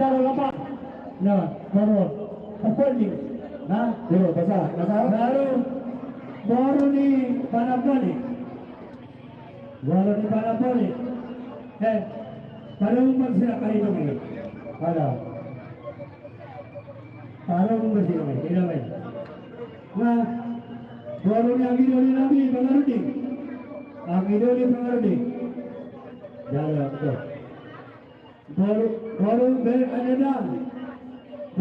jaro lapan. Nah, baru apa ni? Nah, baru ni Panapoli. Baru ni Panapoli. Baru bersih kali ini. Ada. Baru bersih kali ini. Nah, baru ni Nabi Pengarudi. Pengarudi. Jalan tu. Baru ada.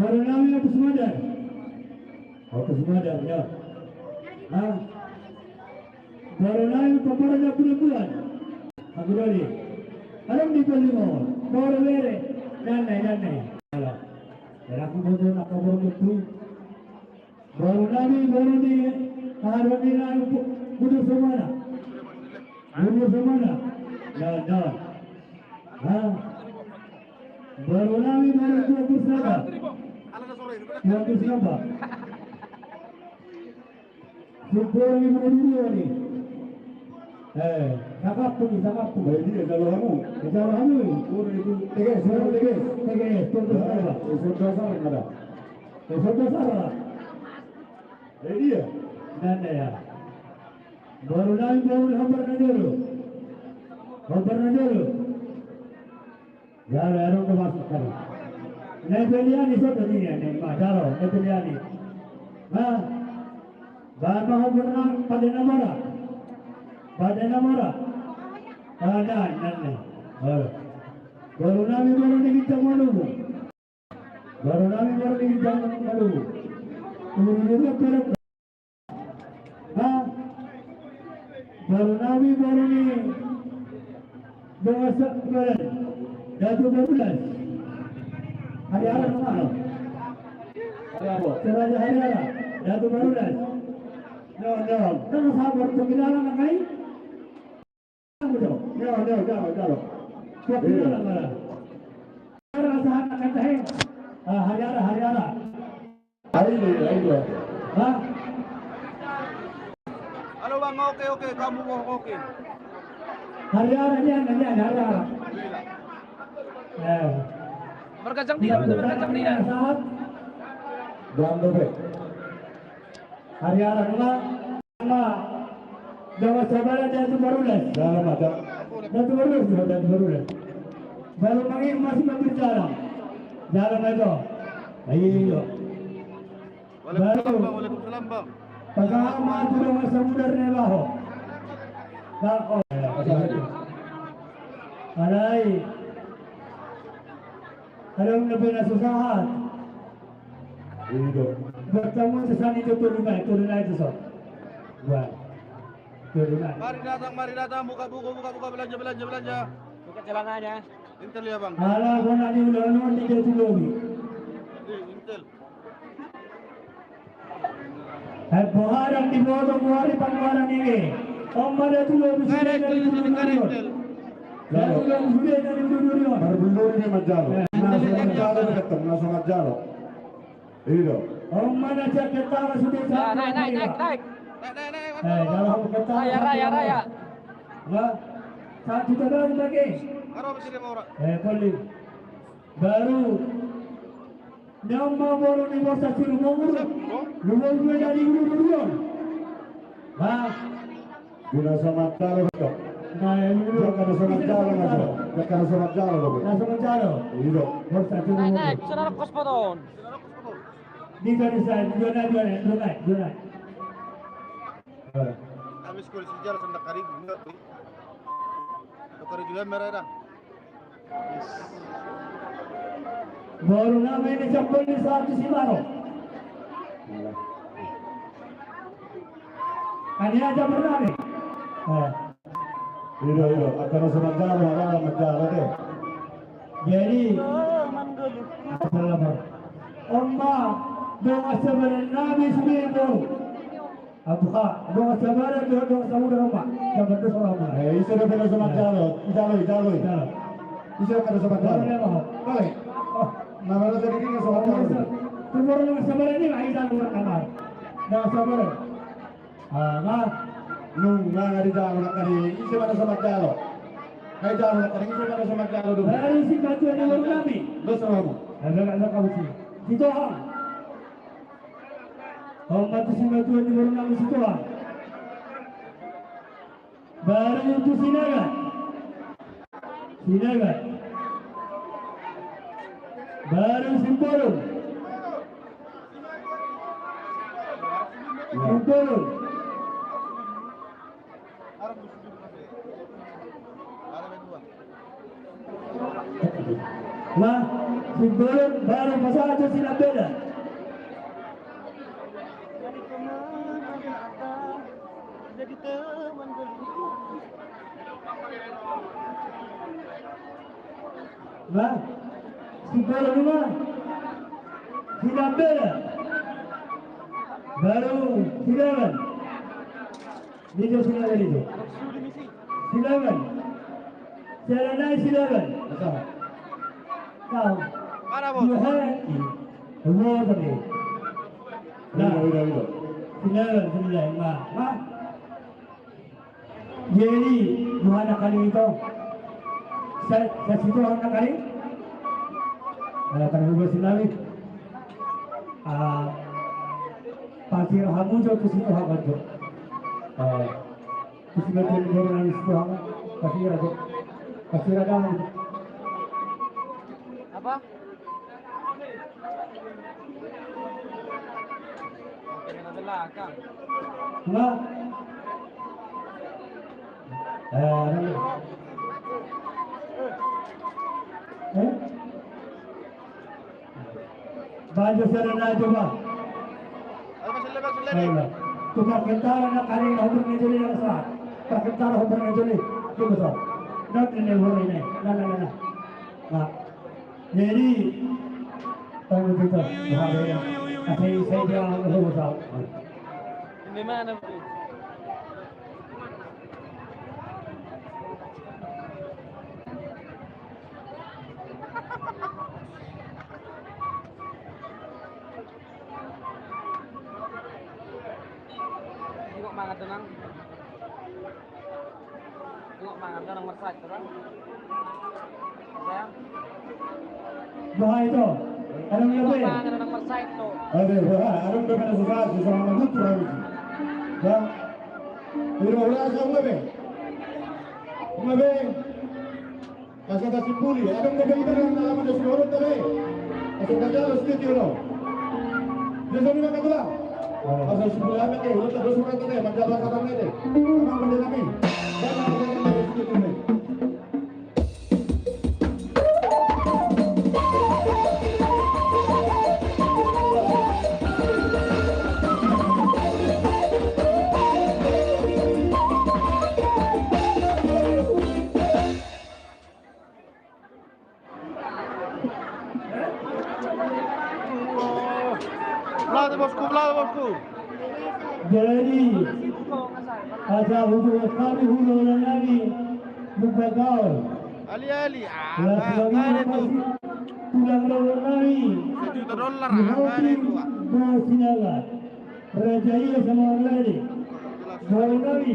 Baru Nabi atas Madar. Atas Madar ya. Baru Nabi pemerintah bulan. Aku dari. Alam di Palembang. Baru lere. Dan. Alah. Aku bodoh nak kabur betul. Baru Nabi baru ni. Hari ni Nabi budu semana. Dan. Baru Nabi baru 20 sahabat. 20 sahabat. Subur ni berdua ni. Sakap tu. Jadi kalau kamu itu tegas. Tunggu sahabat. Esok sahabat. Jadi ya. Dan ya. Baru Nabi baru hampir dulu. Jaro ko masuk kali. Nepeliani soto ni ni jaro nepeliani. Bahan mau berenang pada namara. Nan. Baru Nabi baru ni kita malu. Kemudian dia perut. Baru Nabi baru ni bahasa kemarin. Jatuh berbulan. Hari-hari mana? Seraja hari-hari. Jatuh berbulan. No. Kan sabar pengiralan nak kai? No. Pengiralan mana? Cara sahaja nak kata hai. Hari-hari. Hari ini. Halo bang, oke, kamu mau oke. Hari-hari ni. Berkacang dia. Dalam dobek. Hari-hari nama Jawa Sabara jatuh barulah. Jatuh barulah. Baru masih berbicara. Jalan itu. Ayo. Waalaikumsalam bang. Pagkaman tu dengan samudar ni baho. Alai. Kalau nabi nasusahat. Bertemu sesan itu turunai itu so. Buat. Turunai. Mari datang buka buku, buka belanja. Buka celananya. Intel ya bang. Alah kau nak ni ulang tiga tulogi. Intel. Buharan di bawah buhari panwaran ini. Omada tulogi sudah dari Intel. Lalu sudah dari dulu. Berbelur ini majalo. Nasa majalo. Iyo. Omada cakap tahu sudah. Naik. Kalau kata. Raya. Wah. Satu tahun lagi. Karo mesti dia orang. Boleh. Baru. Nama baru ni masa siru mongol. Lumur dua jadi dulu. Guna sama majalo betul. Nah, dulu Kalau sama majalo masuk. Kalau sama majalo betul. Nasa majalo. Iyo. Masa siru Naik. mongol. Sudah kos potong. Di sana dua naik. Kami sekolah sejarah sendak kari enggak tuh. Kari juga merah dah. Baru nama ini campur di satu simaro. Kan dia aja pernah ni. Iyo. Kalau sama majalo ada majalo deh. Jadi, selamat. Amma doa sebenarnya Nabi Subhanahu. Abuka doa sebenarnya doa samudra Amma. Jangan doa sama. Isu dia kalau sama majalo. Jalo. Isu kalau sama majalo. Boleh. Nama dia jadi ni sama majalo. Tumor doa sebenarnya ni aidan orang kamar. Doa sebenarnya. Nung ngari jalo nak kari. Isu kalau sama majalo. Hai jalo nak kari. Isu kalau sama majalo dulu. Dari si katuan yang Nabi. Bersamamu. Ada kau sih. Situ ah. Kau mati si batu di baru nama situ ah. Baru itu Sinaga. Baru Simpolon. Simpolon. Nah, Simpolon baru pasal aja Sinabela. Jadi teman Nah, Simpolon rumah Sinabela. Baru silakan. Video silakan itu. Silakan. Silakan silakan. Kau. Mana bos? Yuhati. Semua tadi. Nah, silakan. Ma. Jadi, Yohana kali itu. Saya situ Yohana kali. Karena gue sinali. Pasir hamu jo ke situ hamu jo. Kisi betul baru nangis situ hamu. Pasir ada hamu. Apa? Mungkin ada belakang. Nah. Baju serena coba. Ayo. Tukar kentara nak kali hubung ngejoli nak sah. Tak kentara hubung ngejoli. Coba sah. Nak ini hubung ini. Nah. Nah. Jadi tahu kita. Saya dia hubung sah. Ini mana bro? Tengok mangat tenang. Tengok mangat tenang nomor 1 kan. Sayang. Bahaya itu. Ada Tengok apa? mangat nomor 1 tu. Ada beberapa sesuatu sama mengut lagi. Dan udah sama be. Ngabe. Kasih kasih puli. Ada ngabe kita dalam alaman dari seluruh tadi. Asal kerja lo sedikit lo. Dia sambil makan tulang. Asal sebelah apa ke? Udah terus surat tadi. Macam apa kata mereka? Memang benda kami. Dan ada yang lebih sedikit ni. Belakang bosku. Jadi ada hubungan kami hubungan lagi lupa kau. Ali. Mana itu? Tulang lawar kami. $1 juta. Mana itu? Bawa sinaga. Rajai sama orang lain. Bawa kami.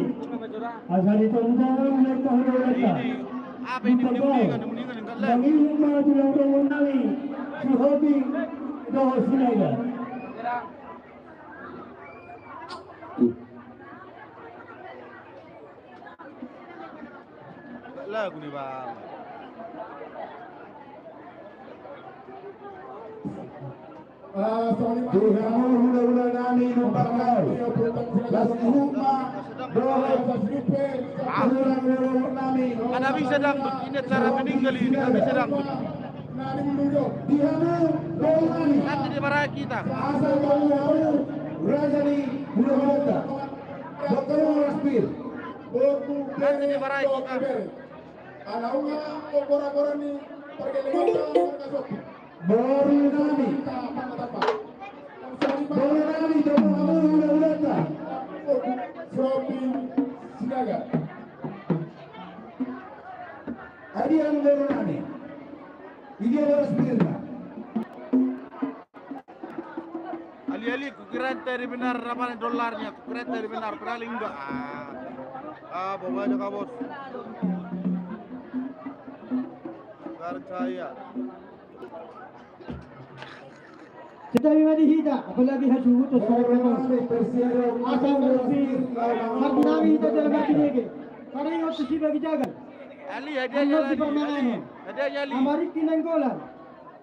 Asal itu mudah ulang tahun mereka. Apa ini mendingan enggak lah. Bagi rumah tulang lawar kami. Si hobi bawa sinaga. Lagu nih bang. Tuhan hula-hula nami numpakau. Las rumah doa nami. Kan habis sedang ini cara meninggal ini habis sedang. Nanti di barang kita. Asal kamu Rajani hula-hula. Dokter Raspir. Nanti di barang kita. Alaunga kora-kora ni baru nami coba kamu udah shopping Sinaga adi yang baru nami ini harus pilih Ali, kukira tadi benar apa dolarnya, kukira tadi benar, padahal enggak. Bawa aja kau bos. Percaya. Tetapi madi hita, apalagi hasuhu to sekarang. Asal bersi, marginami hita dalam hati dia. Karena itu sih bagi jaga. Ali hadiahnya Di Ali. permainan. Hadiahnya Ali. Amarik tinanggolan.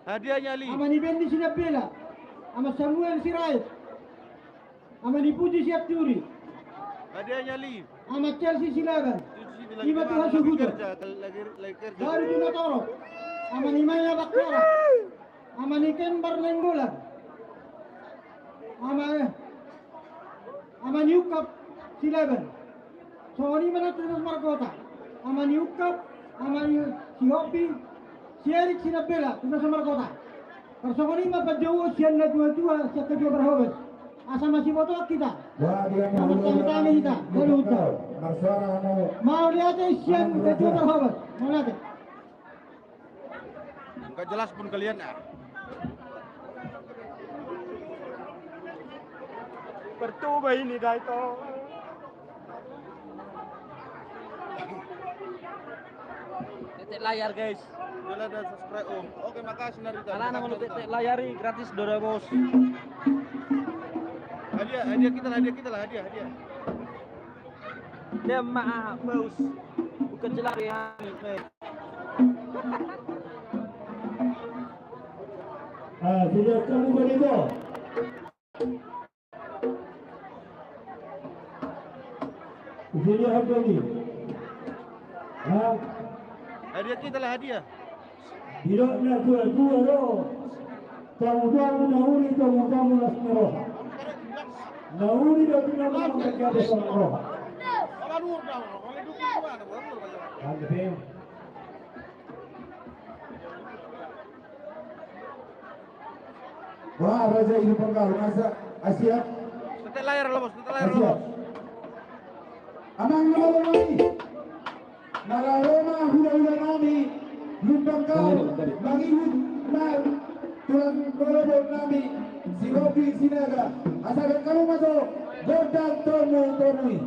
Hadiahnya Ali. Amani Bendi Sinabela. Ama Samuel Sirait. Amani Puji Siapturi. Hadiahnya Ali. Ama Chelsea Silaban. Lagi Ima mana? Tuhan Lagi Subuto. kerja, lagi kerja. Baru Tinatoro. Amani Maya Bakara. Amani Kembar Nenggolan. Amani Ukap Silaban. Soalnya mana terus Markota. Amani Ukap. Amani Sihopi. Sierik Sinabela. Terus Markota. Persongoni mapajauh sian na dua-dua siya kedua berhobet. Asa masih foto kita. Kami kita. Lalu kita. Mau lihat sian kedua berhobet. Mau lihat. Enggak jelas pun kalian ya. Pertuba ini dah itu. Titik layar guys. Udah ada subscribe Om. Oke, makasih Narita. Anak mau titik layari gratis Doramos. Hadiah kita lah, hadiah. Dia maaf bos. Bukan celari yang Sudah kamu beribu. Sini apa ni? Hadiah kita lah, hadiah. Tidak nak jual roh. Kamu nauni kamu nas roh. Nauni dah punya nama kerja besar roh. Apa nur dah? Oleh dukung mana? Betul banyak. Ada. Wah, Raja ini penggal masa Asia. Titik layar lah bos, titik layar lah Asia. bos. Amang lagi. Nararoma hula-hula nami. Lumpang kau. Bagi tulang kolobon nami. Si Robi Sinaga. Asalkan kamu masuk. Godang Tomui.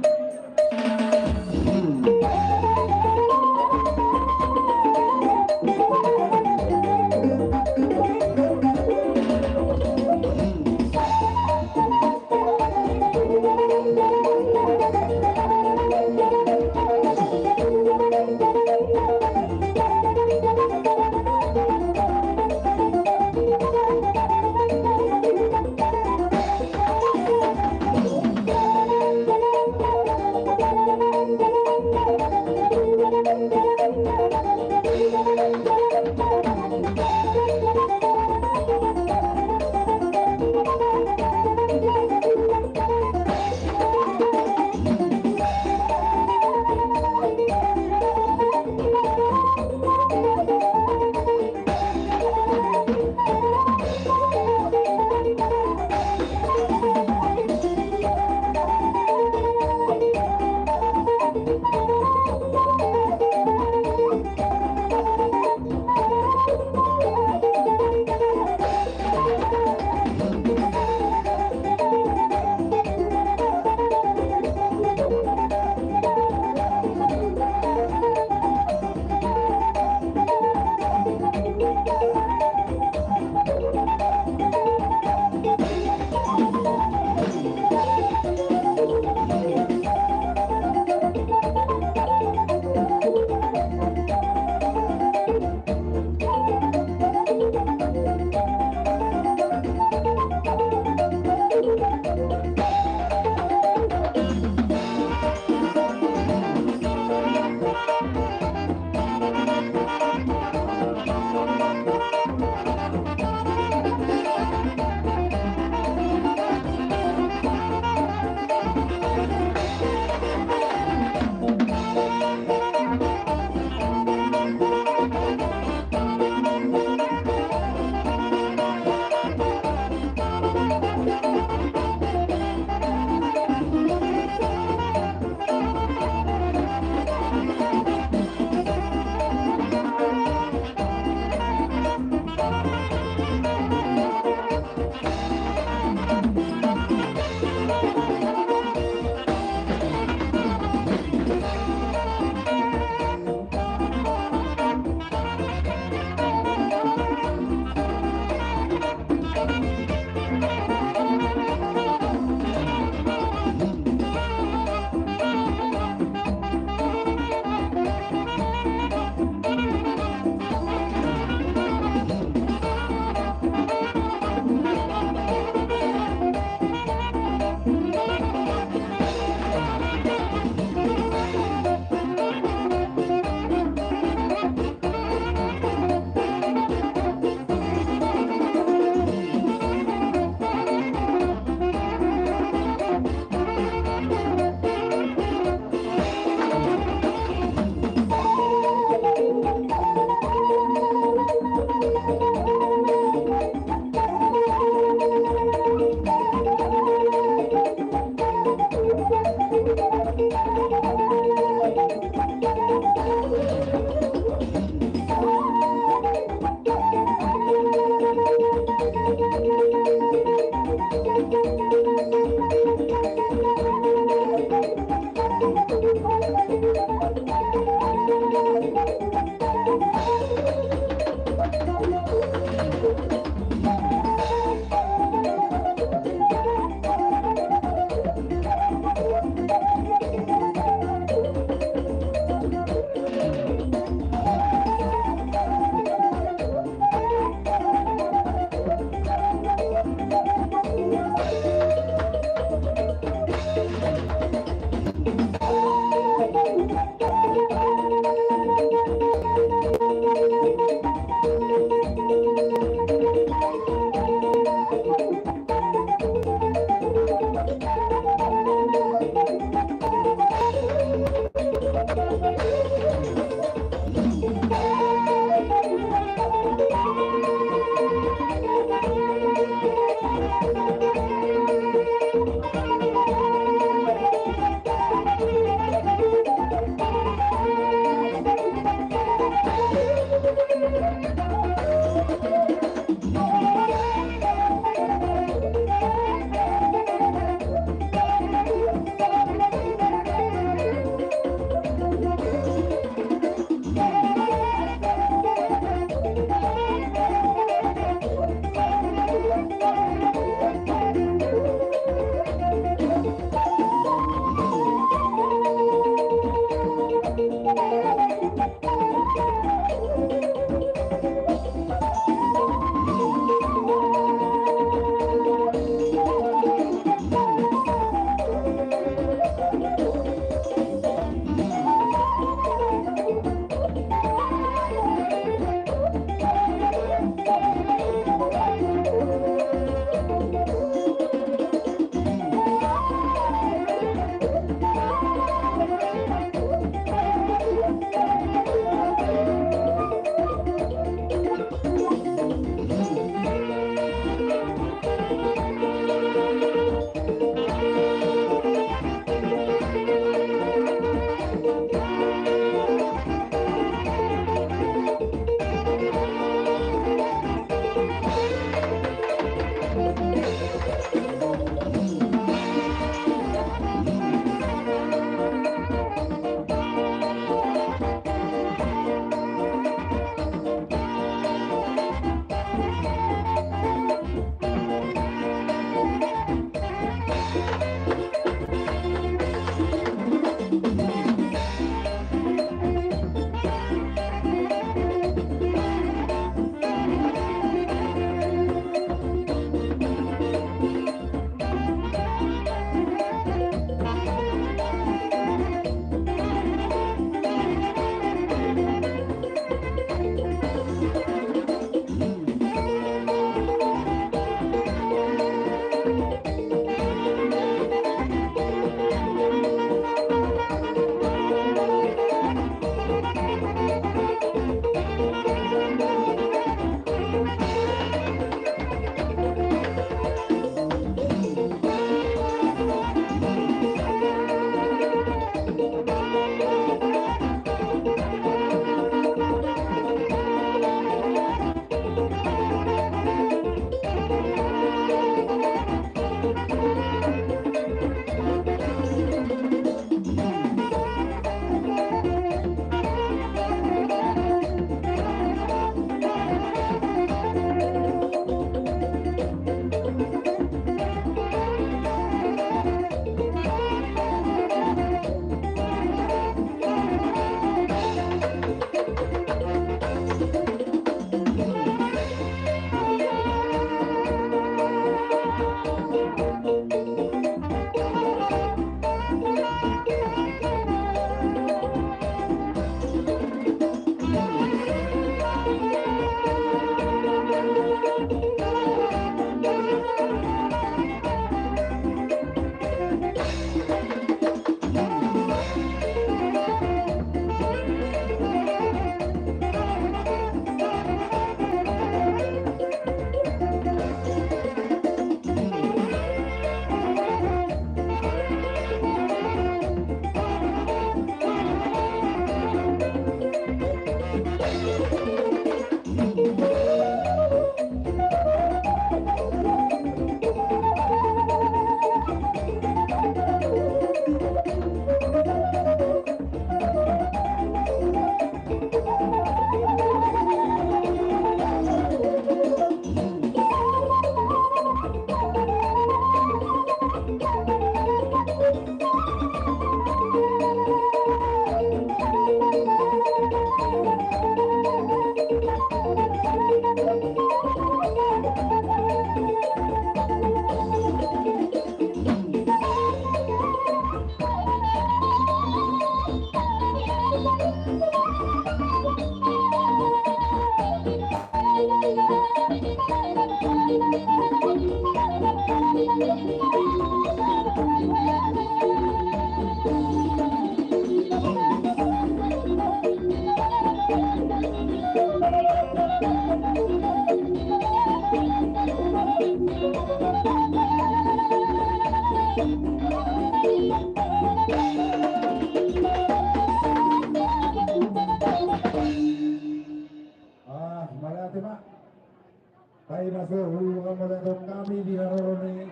Tayo na so, hulukan mo lang kami di hararon ni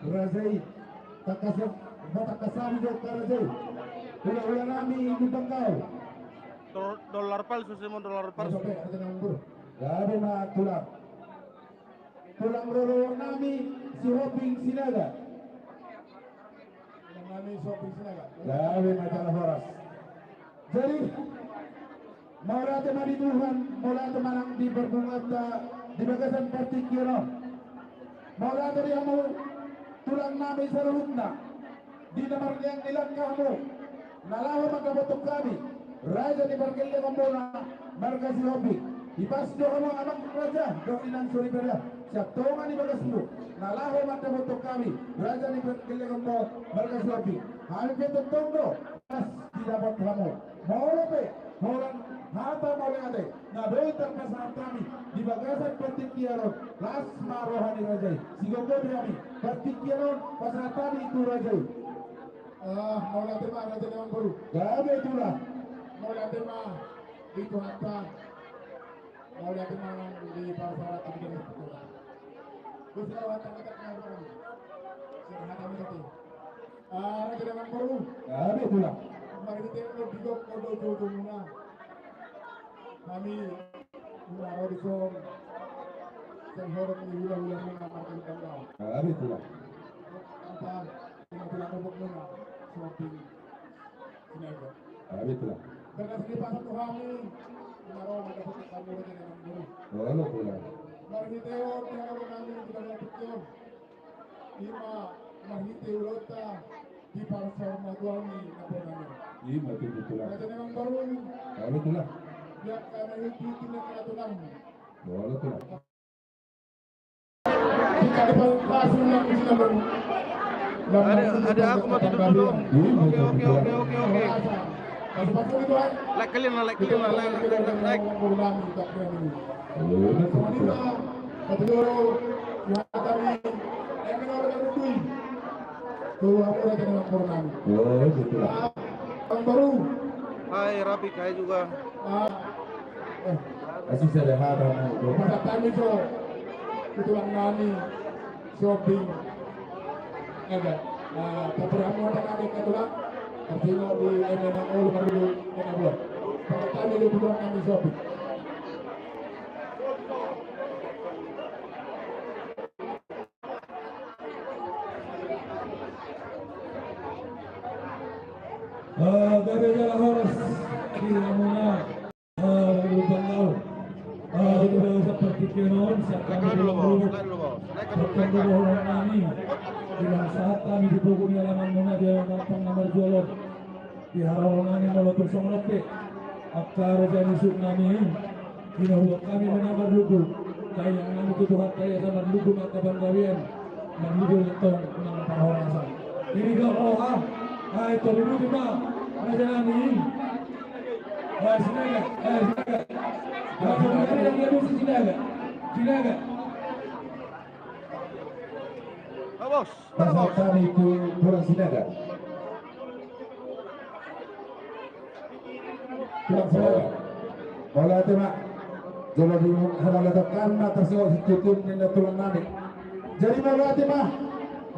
Razay. Takasami do ka Razay. Hula-hula namin di Bangkaw. Dolar palsu sih mau dolar palsu. Sampai ada nombor. Gabi mga tulang. Tulang rolo namin si Hoping Sinaga. Tulang namin si Hoping Sinaga. Gabi mga talahoras. Jadi, mula teman di Tuhan, mula teman yang di berbungat di bagasan partikiran. Mula dari kamu tulang namin sa rulutna. Di namar yang nilang kamu. Nalawa magkabatok kami. Raja di Barkelnya Kambona, marga si Hoping. Ipasdo kamu anak raja, dong inang suri beria. Siap tongan di bagasmu. Nalawa magkabatok kami. Raja di Barkelnya Kambona, marga si Hoping. Kami ketutong do. Pas tidak kamu. Mau pe, orang hata mau ade. Nabi terpasang kami di bagasan partikiran. Las marohani raja. Sigogo kami partikiran pasang tadi itu raja. Mau latih mah raja dengan baru. Gabe itulah. Mau latih mah itu hatta. Mau latih mah di pasar tadi dengan itu. Terus kalau hatta kita kenal kami. Serhata mesti. Raja dengan baru. Gabe itulah. Mari kita bigok kodo jojo muna. Kami muna rodison. Senhorok ni hula-hula muna makin tanggal. Gabe itulah. Apa? Tulang robok muna. Shopping. Sinaga. Gabe itulah. Dengan segi pasar tuhami. Menaruh mendapat kamu raja dengan baru. Lalu itulah. Mari kita tiara kami kita melakukan. Lima mahiti ulota. Di pasar Maguani Naponanya. Iya betul tulang. Raja memang baru. Lalu tulang. Biar kami itu tidak kena tulang. Lalu tulang. Jika depan langsung yang di sini baru. Ada aku mau tidur dulu. Oke. Masuk itu kan? Like kalian like. Aku raja dengan Purnami. Oh, gitu lah. Yang baru. Hai, rapi kayak juga. Masih sederhana. Masa kami so, tulang nani, shopping, ada. Keperluan orang ada ke tulang, artinya di MNO baru kena buat. Masa kami di tulang nani shopping. Gabi jalan horas tidak muna Bangau. Itu seperti kenon saat kami dulu orang kami bilang saat kami di pokok halaman muna dia datang nomor jolok di harapan kami molotur songroke akar jadi sub kami dinahuak kami menamar lugu kaya kami tutuhat kaya sama lugu maka banggawian menuju letong nama parahorasan ini kau itu dulu di mana? Ada jalan ini. Sinaga. Apa yang dia buat Sinaga? Bos. Pasal itu kurang Sinaga. Kurang Sinaga. Bola tema. Jadi di halaman tekan tersebut situtun dengan tulang nani. Jadi bola tema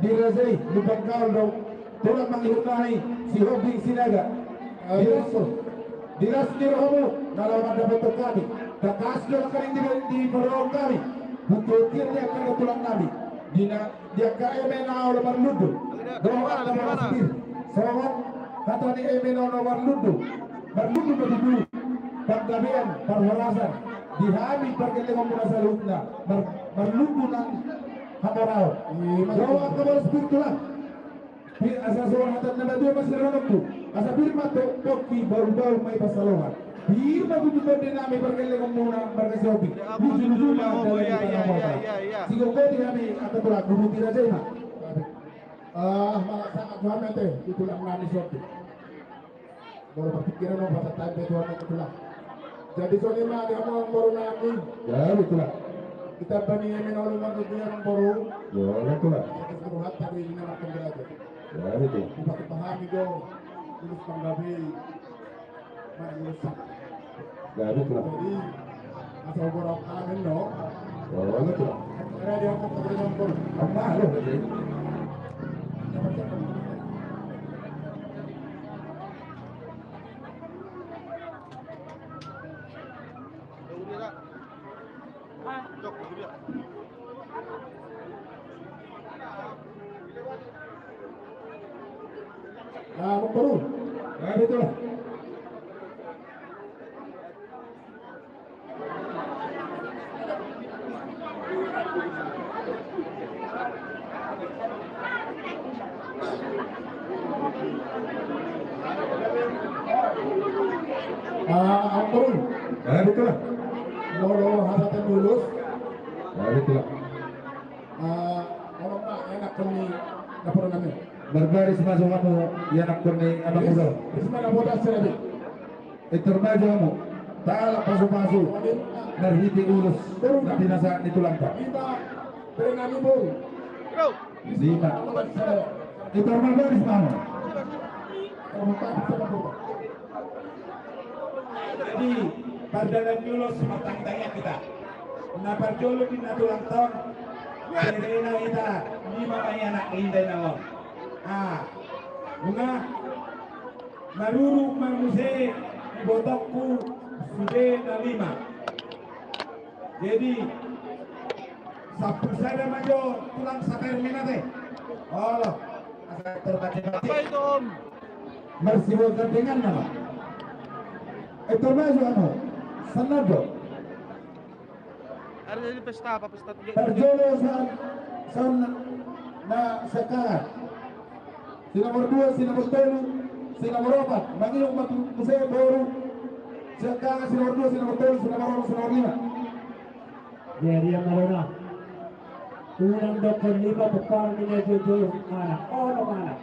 di Razai di Bangkal dong. Tulang menghirnahi si Hoping Sinaga. Diras kamu dalam ada bentuk kami. Kakas dia kering di perang kami. Bukutir dia kena tulang kami. Dia kaya menau lebar ludu. Doa kamu sendiri. Sohong kata ni menau lebar ludu. Berludu berdulu. Paggabian, perhorasan. Dihami perkele memurasa lutna. Berludu nang hamorao. Doa kamu sendiri tulang. Asa seorang hatan nama dua masih ronokku. Asa firma toki baru-baru may pasalohan. Firma tutupan din namin berkailangan muna berkasi hobi. Lucu-lucu lang dari panamota. Sigogo di kami atau tulak bubuti raja ima. Sangat paham ente itulang nani sobi. Baru berpikiran mau pasal tante tuan yang tulak. Jadi soalnya dia mau baru nani. Ya itulah. Kita bandingin dengan orang yang baru. Ya itulah. Kita suruh tadi ini makan beraja. Ya itu. Kita pahami dong. Tulis panggabi. Mana merusak. Ya itu lah. Jadi asal borong amin dong. Oh, gitu. Karena dia angkat ke nyampur. Apa lo berarti? Jok, dia. Nah, memperun. Nah, itu lah. Ampun. Nah, itu lah. Lolo harapan lulus. Nah, itu lah. Orang tak enak kami dapur kami. Berbaris masuk kamu yang nak kuni anak muda. Isma na bodas sinabi. Terbaja kamu. Tak pasu-pasu. Narhiti ulus. Nanti nasa itu langkah. Kita dengan ibu. Bro. 5. Itu berbaris kamu. Jadi pandangan dulu sematang-tangnya kita. Napar dulu di natulang tong. Kira kita 5 kaya anak inday na mo. Bunga maruruk mamuse ibotokku sudah na 5. Jadi sapusada majo tulang sa terminate. Allah, asa terbaca. Apa itu Om? Mersiwo gandengan nama. Itu maju kamu. Sanado. Ada jadi pesta apa pesta tiga? Berjolo san na sekarang. Si nomor 2, si nomor 3, si nomor 4. Mangiyong museo baru. Sekarang si nomor 2, si nomor 3, si nomor 4, si nomor 5. Jadi yang mana? Unang dokter 5 bekal minajujul anak. Oh, mana?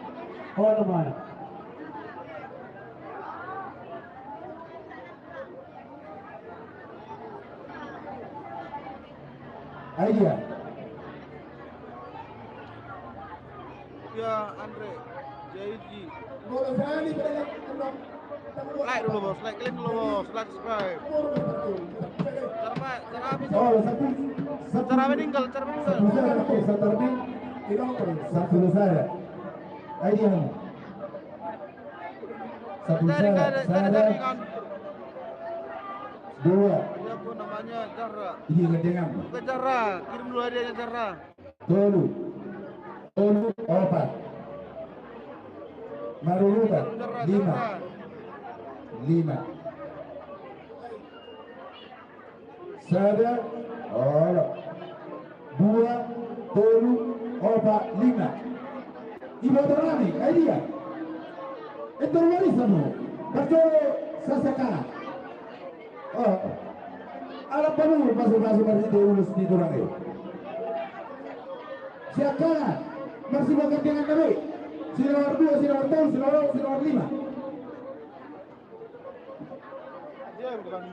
Idea. Ya Andre, JG. Bola sekali pada Like dulu bos, like klik dulu bos, like subscribe. Cara habis. Oh, satu. Cara meninggal, cara meninggal. Satu saya dapat satu lebih. Satu saya. Idea kamu. Satu Dari saya. kan. 2. Dia pun namanya Zahra. Ini gandengan. Bukan Zahra, kirim dulu hadiahnya Zahra. Tolu. 4. Marulutan. 5. 5. Sada. 2. Tolu. 4. 5. Ibu terani. Idea. Itu warisanmu. Betul sesekarang. Oh, alam penuh masuk-masuk itu ulus di turang itu. Siapkan, masih mau gantian kami. Si nomor 2, si nomor 3, si nomor 5. Dia bukan.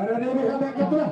Ada yang kata kata.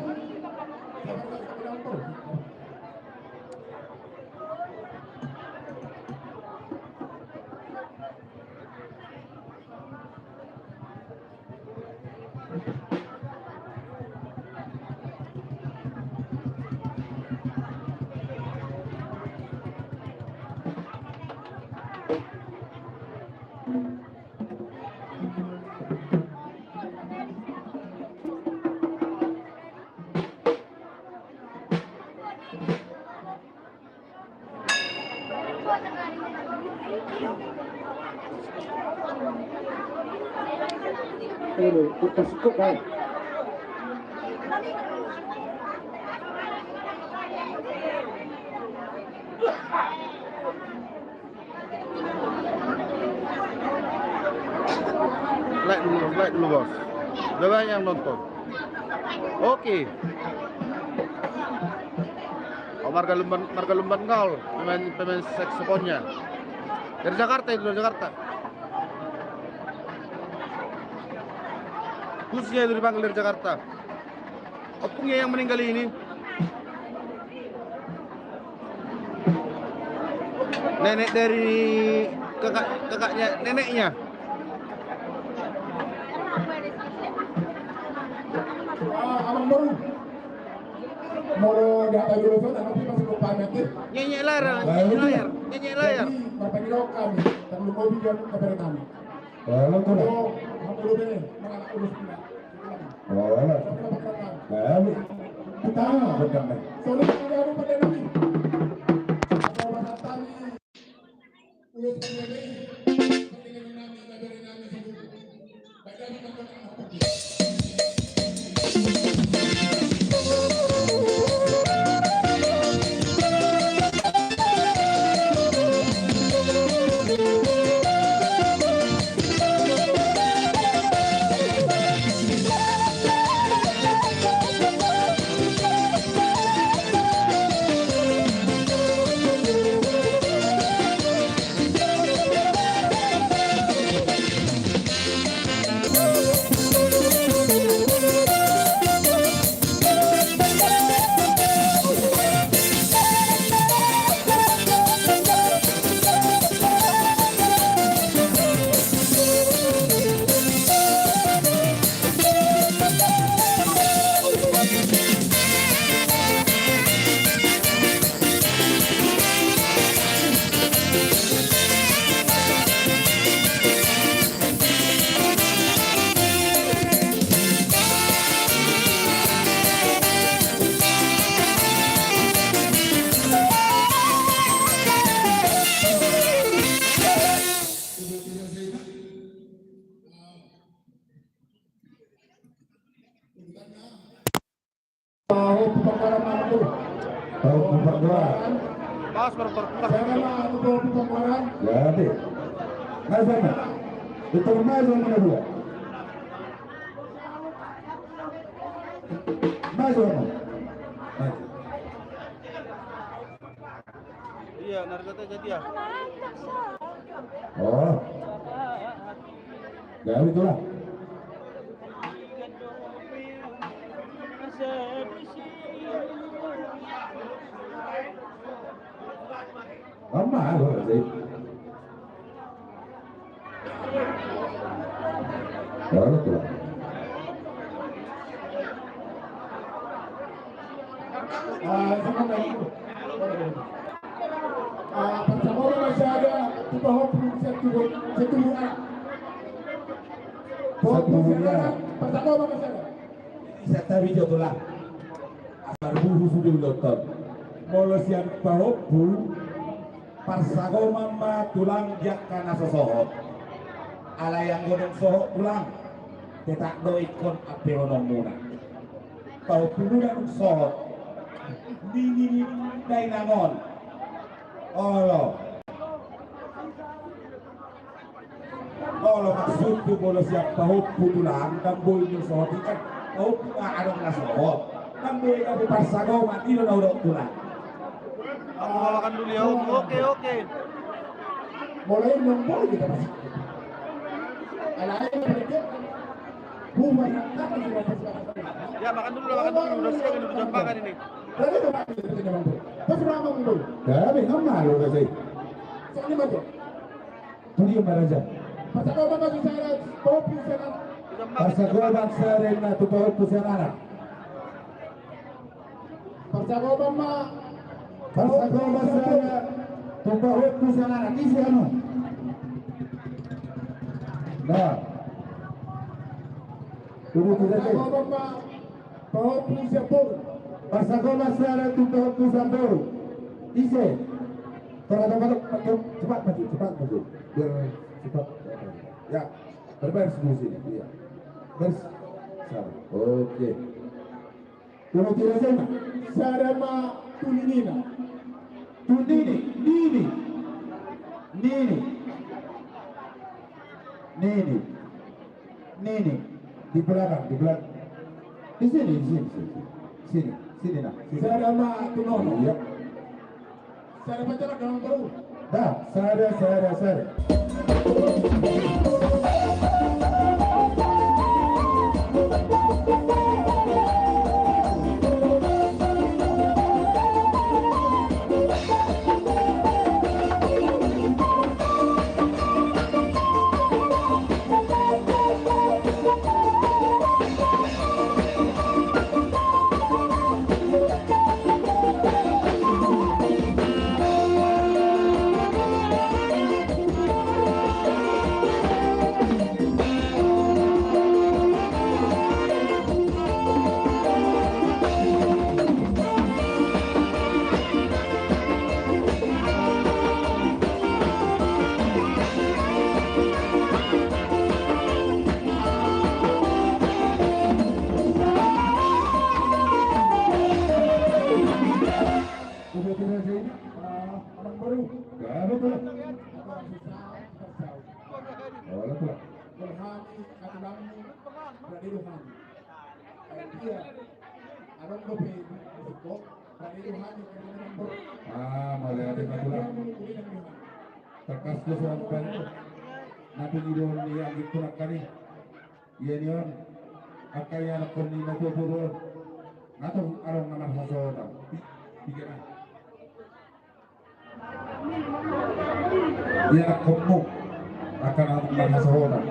Ini kita cukup kan? Like dulu bos. Udah banyak yang nonton. Oke. Oh, Marga Lumban Gaul, pemain saksofonnya. Dari Jakarta itu, dari Jakarta. Khususnya itu dipanggil dari Jakarta. Opungnya yang meninggal ini. Nenek dari kakaknya, neneknya. Abang baru. Mau data jurusan, tapi masih lupa nanti. Nyanyi layar, nyanyi layar. Jadi, bapak ini kami, dan lu mau video kepada kami. Kalau kau dah. Aku dulu deh, menganak urus pindah. Oh, kami kita berdamai. Soalnya ada apa pada nanti? Apa bahasa tani? Urus pindah ini. Kepentingan nami, dari nami sendiri. Baiklah, kita akan pergi. Tahu pembakaran mana tu? Tahu pembakaran. Pas berputar. Saya nama tu tahu pembakaran. Jadi, mana sana? Itu mana mana dua? Mana mana? Iya, nargata jadi ya. Oh, jadi itulah. Lama loh sih. Kalau itulah. Bersama masih ada di bawah satu bulan. Satu bulan. Bersama masih ada. Wisata video tulah. Arbuhu sudah nonton. Molosian pahopu parsago mama tulang jak kana sosohot. Ala yang godong sohot tulang. Tetak do ikon ape ono muna. Pahopu nang sohot. Dini dai nangon. Olo. Olo maksud tu molosian pahopu tulang damboy nyo sohot ikan. Pahopu adong na sohot. Damboy ape parsago mati do na tulang. Aku hawakan dulu ya. Oke. Mulai nombor kita masih. Alai mereka buat apa kita Ya makan dulu. Udah siang ini, udah makan ini. berarti itu makan kita nombor. Terus berapa nombor? Tapi nama lo kasih. Soalnya macam. Tu dia maraja. Pasal kau bapak tu saya kopi sana. Udah makan. Pasal gua bangsa rena tu kau pusana. Pasal kau bapak. Pasal gua bangsa tu kau pusana. Kisi anu. Nah. Tunggu tu Pasal saja. kau bapak. Kopi sepuluh. Pasal gua bangsa tu kau pusana. Kisi. Kalau cepat maju. Biar cepat. Ya, berbaris dulu sini. Iya. Baris. Oke. Tunggu tu saja. Sarama tulinina. Nini. Di belakang. Di sini. Sini nak. Saya ada Mak Tunono. Iya. Saya ada pacaran dengan baru. Dah, saya ada. Orang baru. Ya, betul. Oh, betul. Berhami katalanmu berani rohani. Dia Arong Gope Siko berani rohani kerana nombor. Mulai ada betul. Terkas tu sampai nanti idol ni yang dikunakan ni. Ia ni orang akan yang nak ni nak turun. Nanti arong nama seseorang. Tiga. Dia nak komuk akan nama seseorang.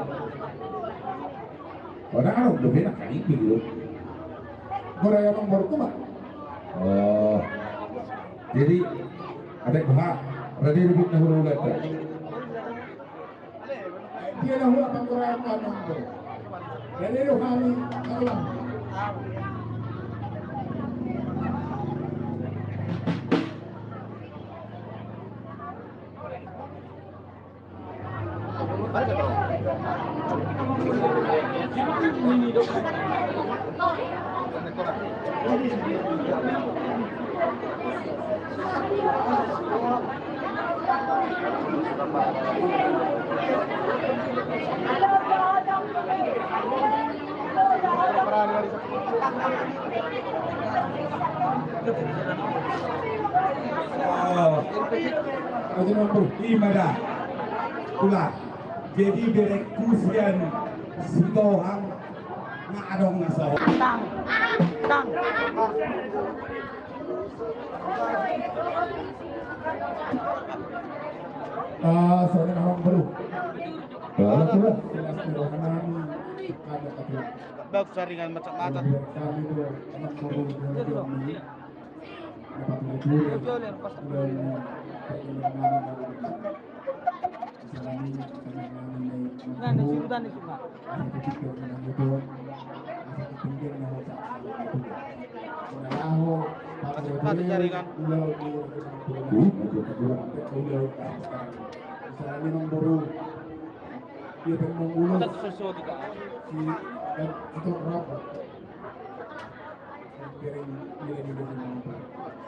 Orang arong tu benar kali itu. Gora yang nombor tu mak. Oh, jadi ada bahak. Ready ribut nak hulu letak. Dia dah hula panggora yang nombor. Berani rohani katalan. Ada nombor 5 dah. Ulah. Jadi berekusian sitohang ngadong nasaw. Tang. Saya nak orang baru. Betul. Jelas rohani ada katalan. Bagus saringan macam mata. Kami tu anak baru ini. Dapat libur. Nah, disurutan di sungai. Ada jaringan. Misalnya nombor dia pengen Kita sesuatu juga. si dan itu berapa? Piring nilai di nombor.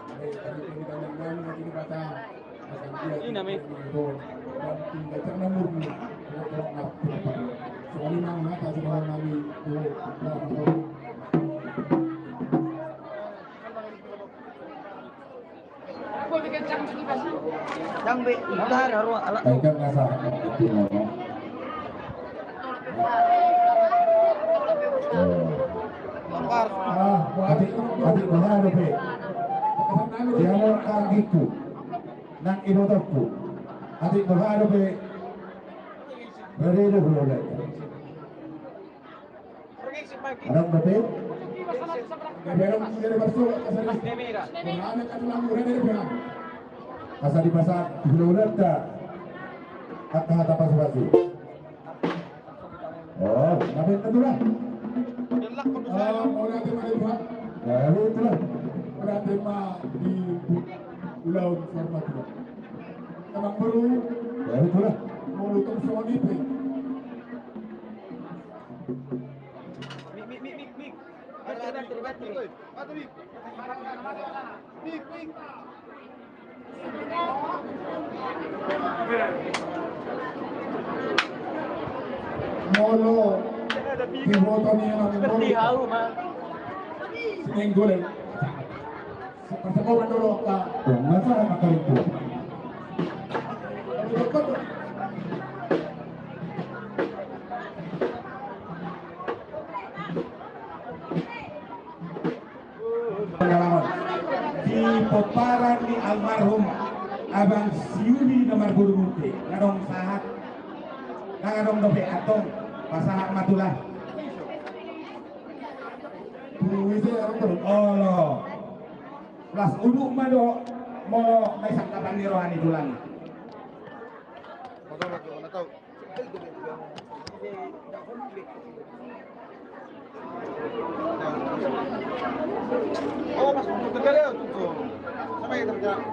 Tadi kita nang nanti kita kata Ini namanya. dan tinggal cara murni. Soalnya nang mata sudah nami tu. Yang be, udah haru ala. Baikkan nasa itu nama. Lapar. Adik bahar be. Jangan kagiku. Nang inodokku. Adik bahar be. Ready hulu letak. Arang betul. Gaberong dari masuk asal Mana katalan murah dari pihak. Asal di pasar hulu letak. Kata hata pasuasi. Oh, ngapain tentu lah. Delak kau tu. Orang terima dari pihak. Ya, itulah. Orang terima di Pulau Formatula. Kamang baru Ya, itulah. mau lutung semua ni pe. Mik. Ada mik. Mik. Molo di foto ni yang Seperti nombor. haru mah. sinenggolen. Pertemuan dulu ka. Masalah makalipo. Pengalaman di peparan di almarhum Abang Siuli nomor bulu munti ngadong sahat ngadong dope atong pasahat matulah Allah las uduk mado mau may sangkapan ni rohani tulang Motor lagi, mana tahu. Oh, mas terkali ya tuh. Sampai terkali.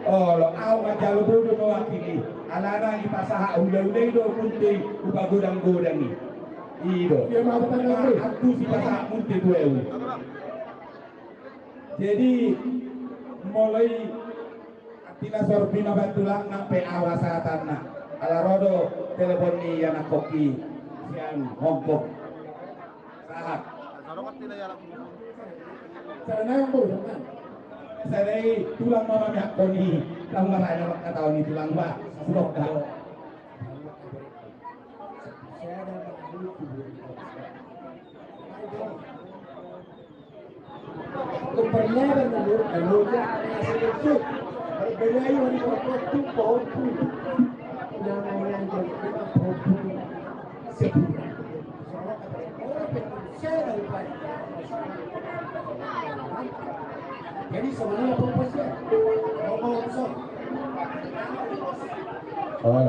Allah aw majalu bodo mewakili alana ipasaha udah do munti upa godang-godang ni ido Dia mau bertanya dulu. aku si pasaha munti tueu jadi mulai tina sorbina batulang sampai awasatanna ala rodo telepon ni yana koki sian Hongkong sahat Sarokat tidak jalan. Sana yang baru kan. saya tulang mama nya koni lang marana makataw ni tulang ba surok ka Keperluan dulu, kemudian seleksi. Berbelai hari waktu pohon pun. Jangan yang jadi pohon pun. Sebulan. Saya daripada. Jadi sebenarnya proposal. Ngomong langsung. oh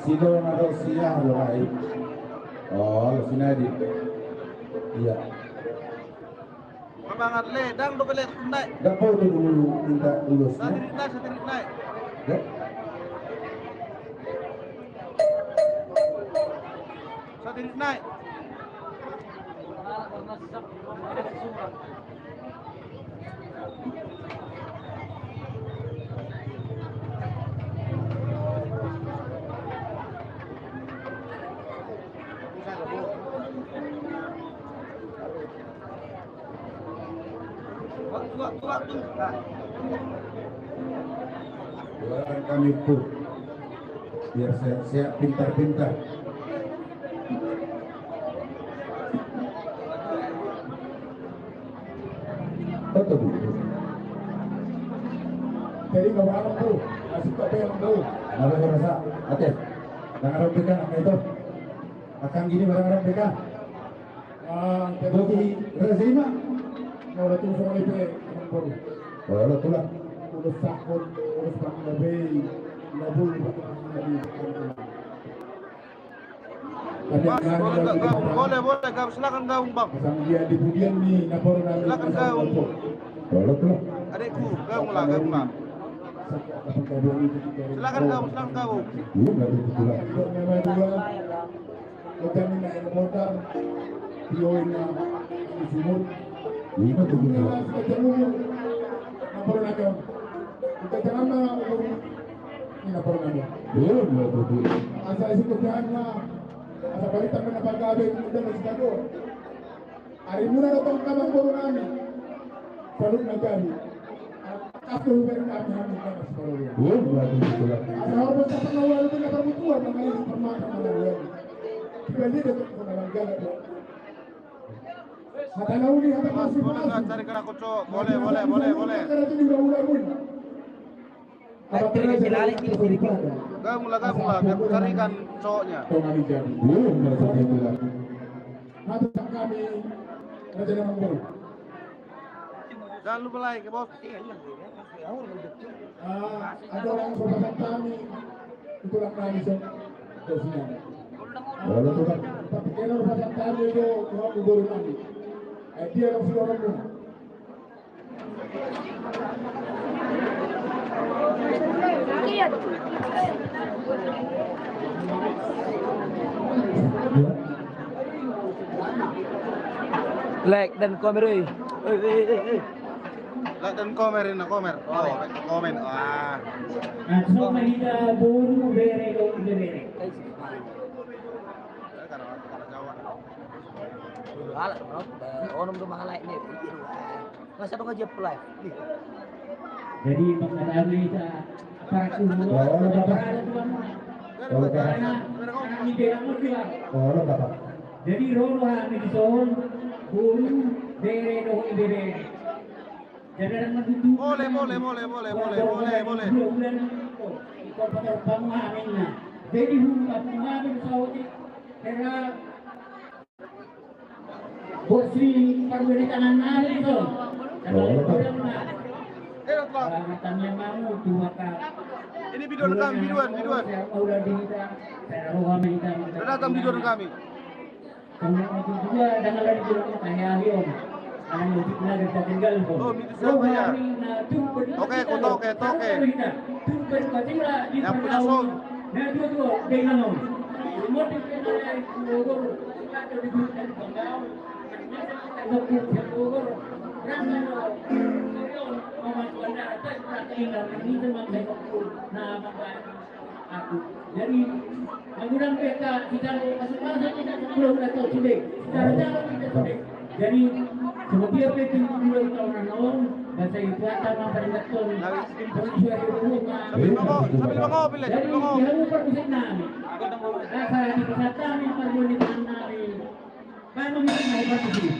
silo nado siah lo ai oh sinadi iya Semangat le, dang do kele naik. dapo dulu minta lulus Satirik naik. ya Satirik naik. Waktu. doakan kami pur biar saya pintar-pintar betul Jadi nggak barang bro. Masih tak bayar bro. Nalo ko rasa ate nangarap ka na ito akan gini barang-barang ka Bagi rezima Kalau tu semua itu bro. wala tulang Udah sakit, udah sakit lebih. Nggak boleh lagi. Boleh, gabung. Silakan gabung, Bang. Pasang dia di budian nih, napor nanti. Silakan gabung. wala tulang Adikku, gabung lah. Silakan gabung. nggak ada tulang Memang dua, kita minta yang motor, dioin di sumur. ini tuh tulang Kita ketemu, napor nanti. Kita jangan ini napor nanti. nggak ada tulang Asal isi kerjaan lah. Asal balik tangan apa gabe, kita masih kado. Hari mula datang kamar baru nami. Salut nagari. Aku beri kami kan sekolah. nggak ada tulang Asal harus dapat awal itu nggak perbutuan mengenai permata mengenai. Kita ini dapat kenalan galak. Hata nauni hata Mas, masih boleh nggak cari aku, Cok? Boleh. Karena itu juga udah. Gabung lah. Biar aku carikan cowoknya. Tongali jadi. nggak ada tulang Hati kami Raja Namanggur. Jangan lupa like, ya, Bos. Ada orang saudara kami itulah kami sosial. wala tulang Tapi kalau saudara kami itu orang guru kami. Dia orang saudara kami. Like dan komen euy. Like dan komen. Oh, komen. Wah. At so manila buru bere do bere. Karena Jawa. Ala bro, orang tu mga like ni. Masa tu kerja live. Jadi mengalami para kubu berada tuan karena ini dia mula. Oh, Bapak. Jadi roha ni dison guru dere do dere. Jadi orang itu Boleh. Ikut pada pemahamannya. Jadi hukum pemahaman Saudi era Bosri perwiritan nari itu. Kalau orang nak matanya mamu tu maka Ini video rekam, videoan. Udah dihita, saya roha menghita. Datang video kami. Kemudian itu juga dengan lagi juga tanya Ahiom. Anak mudik lagi kita tinggal pun. Oh, itu siapa ya? Oke, kotoke. Tumpen katila di Yang punya sound. Nah itu dengan om. Motif dari Bogor, atau di Bangau. Bogor. Aku jadi mengundang mereka kita masing-masing kita belum tahu sudah secara jalan kita sudah jadi sebagai PT dua tahun lalu bahasa itu akan memperingatkan sesuai hubungan Sambil bango, bila jadi sambil bango. ilmu permusik nami rasa di kesehatan yang permunitan nami kami meminta hebat itu.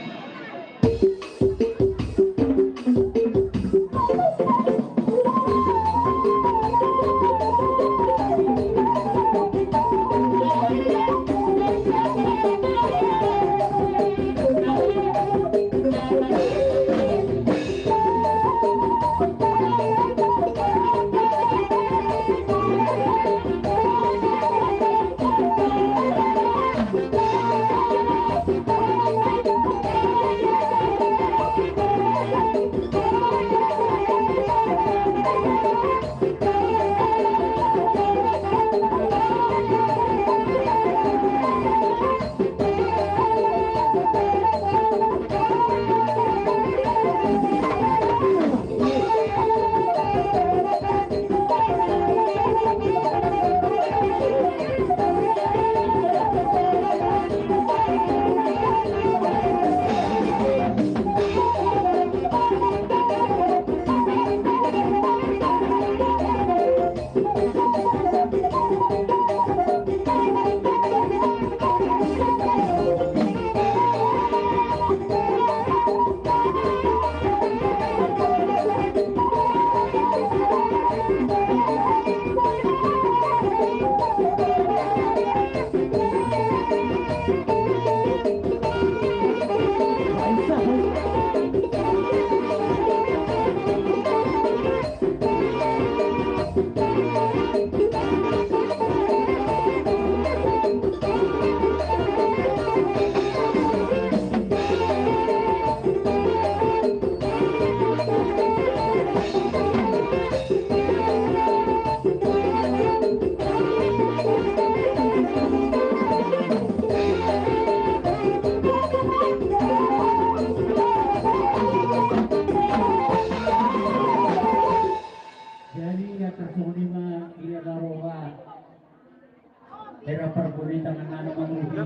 Era perguritan dengan menguji.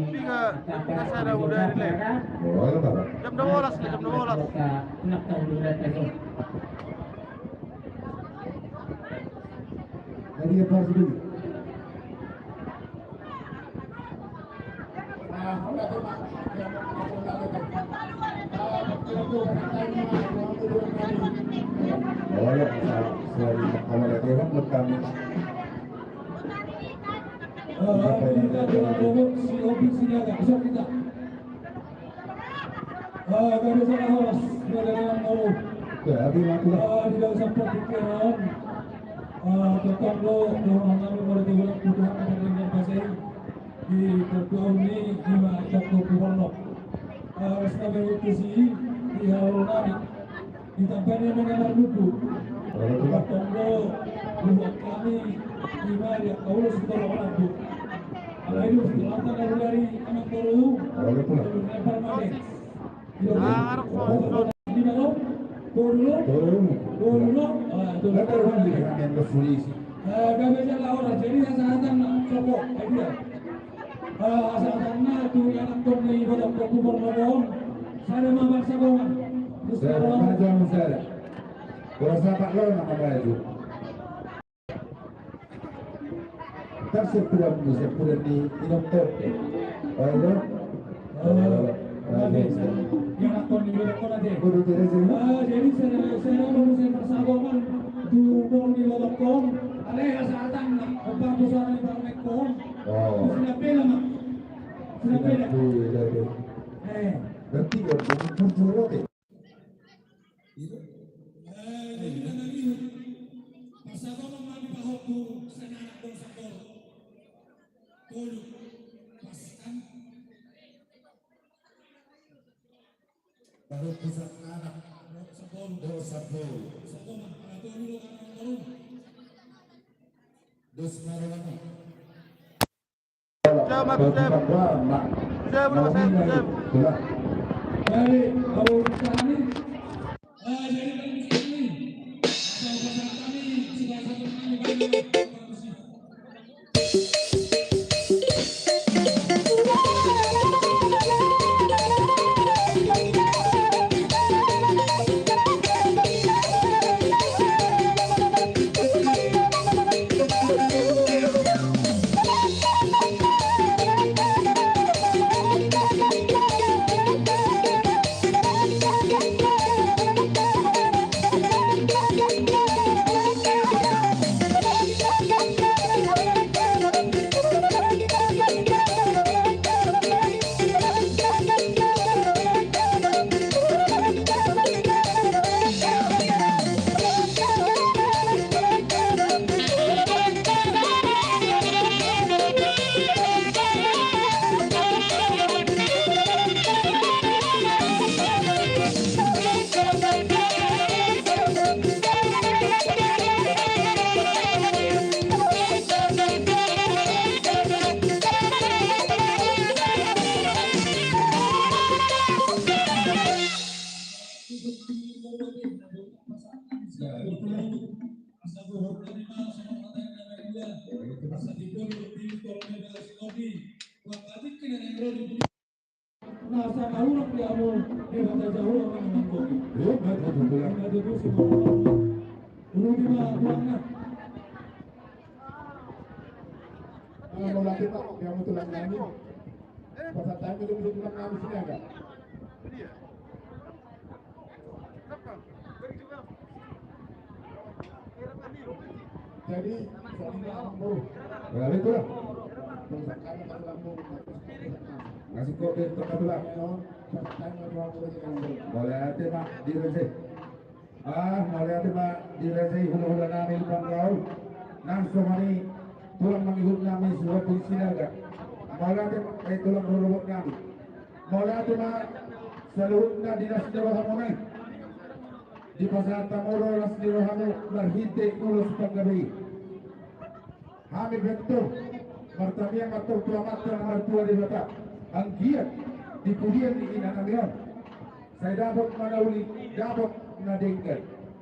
Tapi kita sadar udah relate. Oh, Bapak. Jam 12 nih, jam 12. Nak tahu dulu itu. Jadi apa sih? Oh ya, selain amanat Dewan kami. Kita dengan si Obi sini agak besar kita. Kami sangat haus dengan mau. Jadi aku Tidak sempat pikiran. Tentang lo kami berdua kebutuhan dengan pasir di ketua ini lima jatuh kuhonok. Sebagai utusi di Harunani di tempatnya mengenal buku. Tentang lo buat kami lima ya kau sudah orang bu. Ayo setelah dari anak baru. Lempar manis. Di dalam Dulu. Itu lepas yang berfungsi. Kami jalan orang jadi yang sangat sokok, dia. Asalnya tu yang akan ni pada kubur lawang. Saya mama sagongan. Saya maju saya. Kuasa Pak Lo nama baju. Tersepuran di minum teh. Oh itu. Yang akan ni pada kau nanti. Kudu tidak sih. Jadi saya baru saya persagongan kubur di lawang. Aleh asalkan apa tu suara di lawang. Oh. Sudah bela mak. Sudah bela. Berarti kan curut ya. Baru pusat anak dosa bol. Dos marana. Jam, jam. Dari Abu Sani, jadi kami sekali, atau pasal kami sudah satu kali banyak. Nasa kahulog di amo, di kata jauh orang menangkut. Ada tu semua. Ulu di mana puangnya? Mau latih Pak, yang mau tulang nyanyi. Pasal time itu bisa tulang nyanyi sini agak. Jadi, berarti itu lah. Ngasih kok dia tempat tulang. Boleh hati Pak, diresi. Boleh hati Pak, diresi. Hula-hula namin bangkau. Nang somani tulang mengikut kami sudah polisi naga. Boleh hati Pak, tulang berubah kami. Boleh hati Pak, seluruhnya dinas Dewahamone. Di pasar Tamoro las Dewahamu berhenti ulus penggabi. Hamid betul. Martabia matur tua matra martua di bata. Anggiat di pudian di inanamion. Saya dapat manauli, dapat nadengkan.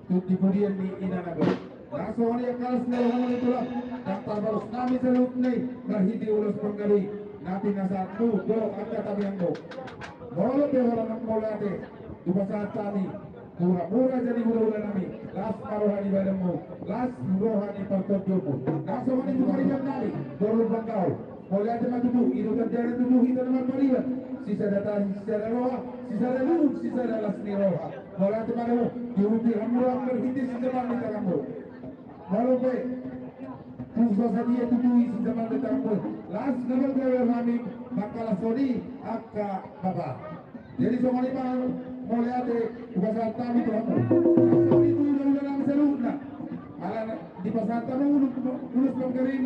Di pudian di inanamion. Langsung yang kalas Dewahamu itulah. Daftar balus nami selut nih berhenti ulus penggabi. Nanti nasatu do anda tabiangdo. Boleh orang molate di pasar tani. Murah jadi hula-hula nami. Las marohani badamu. Las rohani partojomu. Langsung ini juga ribat nami. Dorong bangkau. Boleh ada tubuh. Itu terjadi tubuh kita nama paribat. Sisa data, sisa ada roha. Sisa ada luhur, sisa ada lasni roha. Boleh ada madamu. Diuruti hamurah berhenti sisa mandi kamu. Boleh be. Pusat sadia tubuh sisa mandi kamu. Las nabal gawe kami. Makalah sodi. Akka baba. Jadi semua ini mulai ada pasar tamu kamu. Asal itu udah dalam seluruhnya. Alah di pasar tamu ulus pengkering.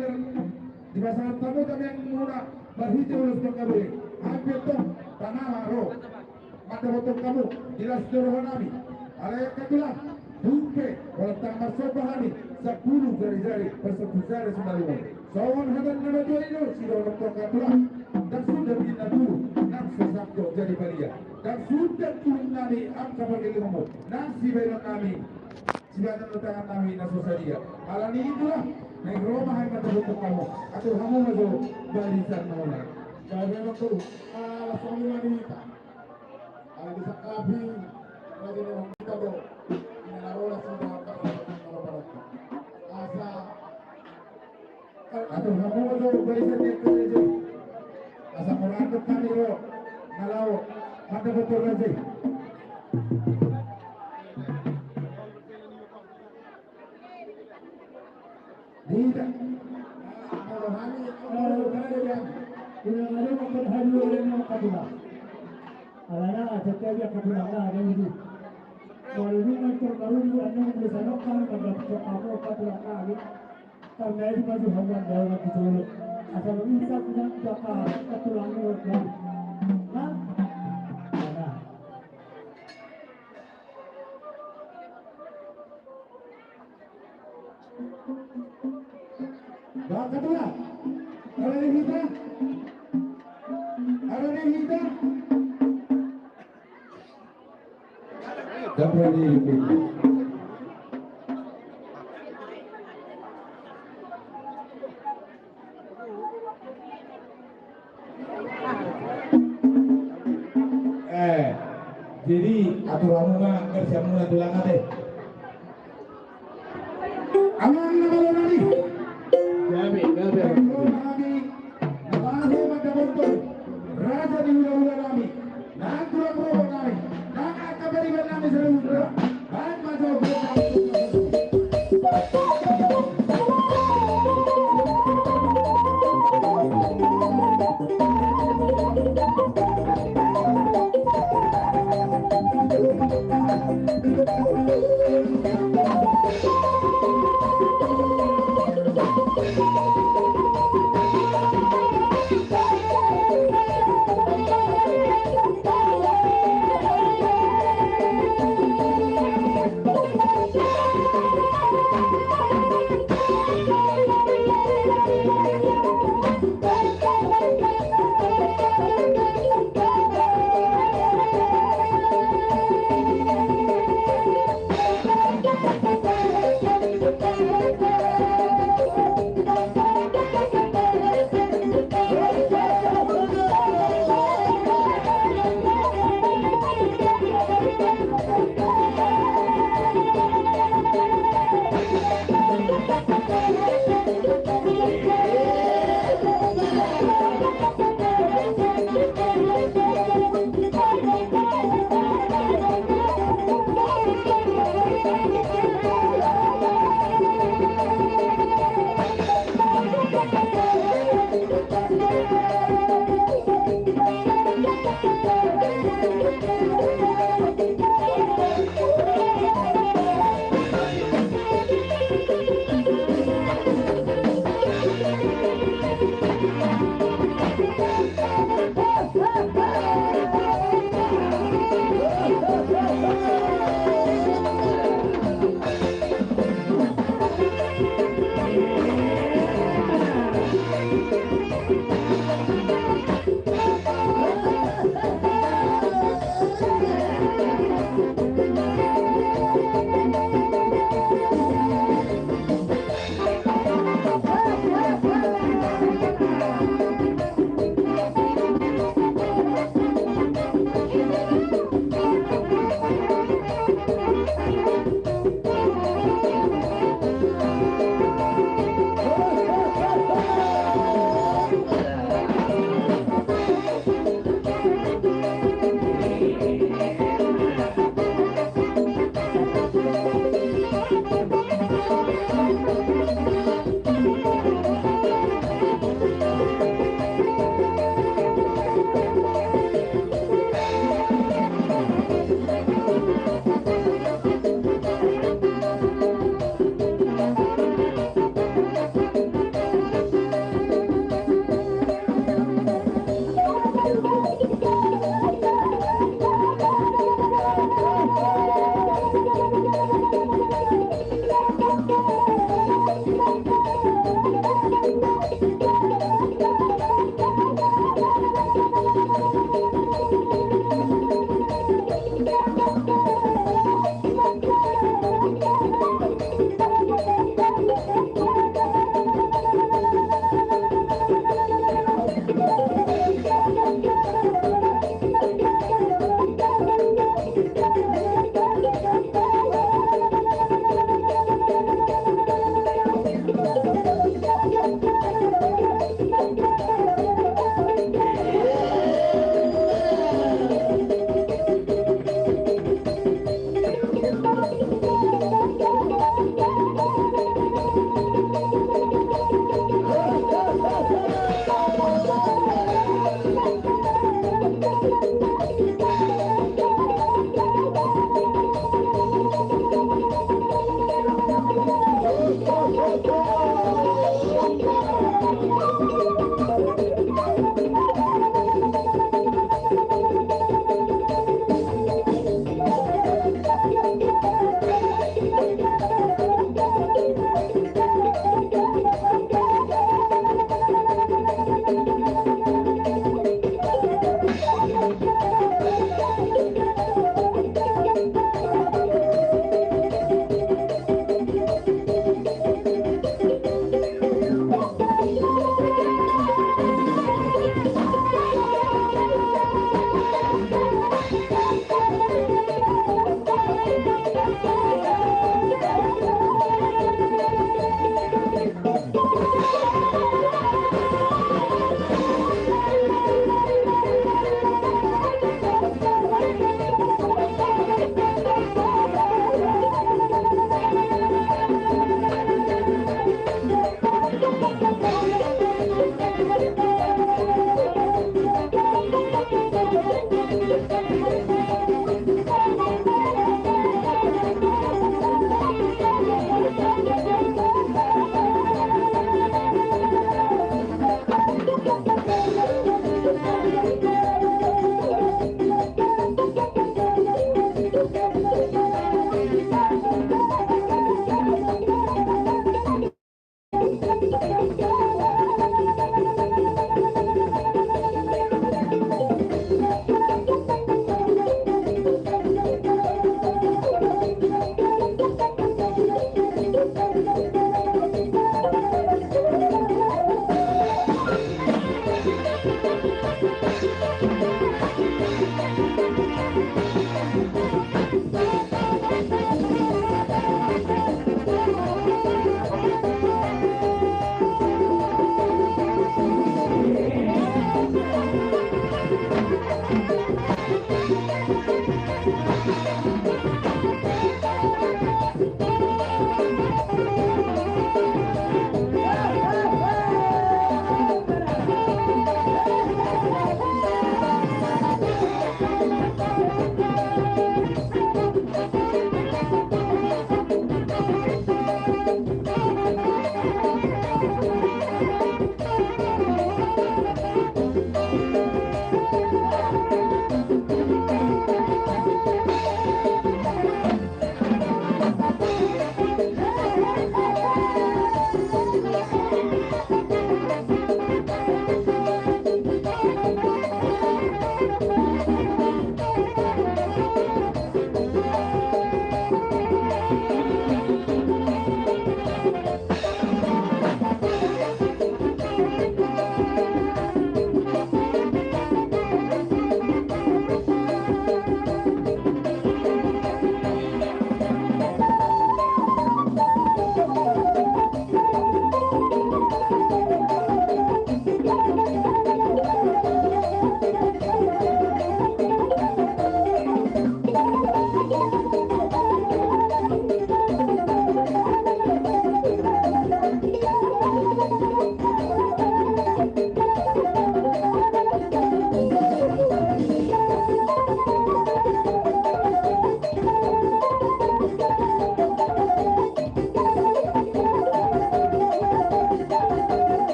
Di pasar tamu kami yang murah berhenti ulus pengkering. Hampir toh tanah haro. Mata botol kamu jelas seluruh nami. Alah yang kedua bungke kalau tambah sobahani 10 jari-jari persepuluh jari sembilan. Sawan hadan nama dua ini sudah dokter kedua dan sudah kita dulu nafsu sabdo jadi balia. Dan sudah turun kami angka bagi ilmu nasi bayar kami silakan letakkan kami naso sadia alani itulah naik rumah yang kata betul kamu atau kamu naso balisan maula Kaya waktu langsung lima dita. Ada bisa kapi, lagi nih orang kita do. Ini narola sudah kalau asa. Atau kamu itu berisi kerja. Asa orang itu kan itu kalau mata betul kerja. Tidak. Kalau hari kalau dia Kuna makan halu oleh nak kabula. Alana setiap dia kabula ada ini. Kalau ini macam baru ni anda boleh sanokkan pada apa kabula kami. Karena itu baju hawan jauh lagi jauh. Asal ini kita punya jaka katulang ni orang. Nah, nah. Dah kabula. Ada ni kita. Ada ni kita. Dah berani ini. Jadi aturan mah kerja mulai tulang ate. Aman na ba nani? Gabi. Nami, nabago magkabunto. Raja di ula-ula nami. Nagpura-pura nami. Nakakabaliban nami sa lupa. Ba't majogo kami?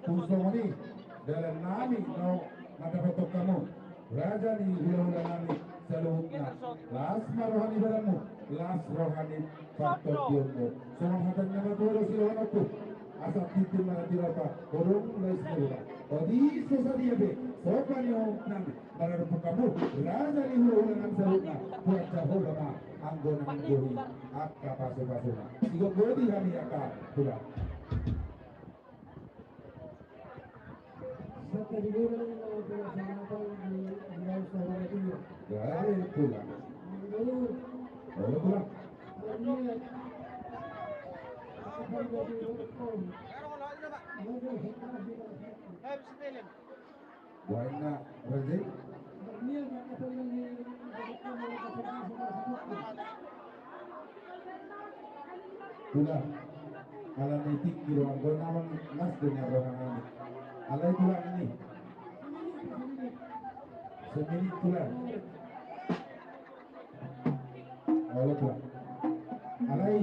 Kusomoni dalam nami no natapatok kamu raja ni hulahulanami sa loob na las marohani dalammu las rohani faktor diyonmo sumanghatan na matulog sila ko asal titin mana dirapa orang mulai semula. Odi sesadia be sopan yang nanti para pekamu raja ni hulu dengan seruna buat jauh lama anggon anggori akka pasu. Tiga bodi kami akka pula. Gare pula. Lalu pula. Buana Razi. Pula. Ala netik kiro anggon naman mas dunia rohani. Alay pula ini. Seminit pula. Lalu pula. Alay.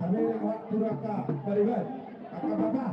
Kami waktu raka baribat. Aka bapa.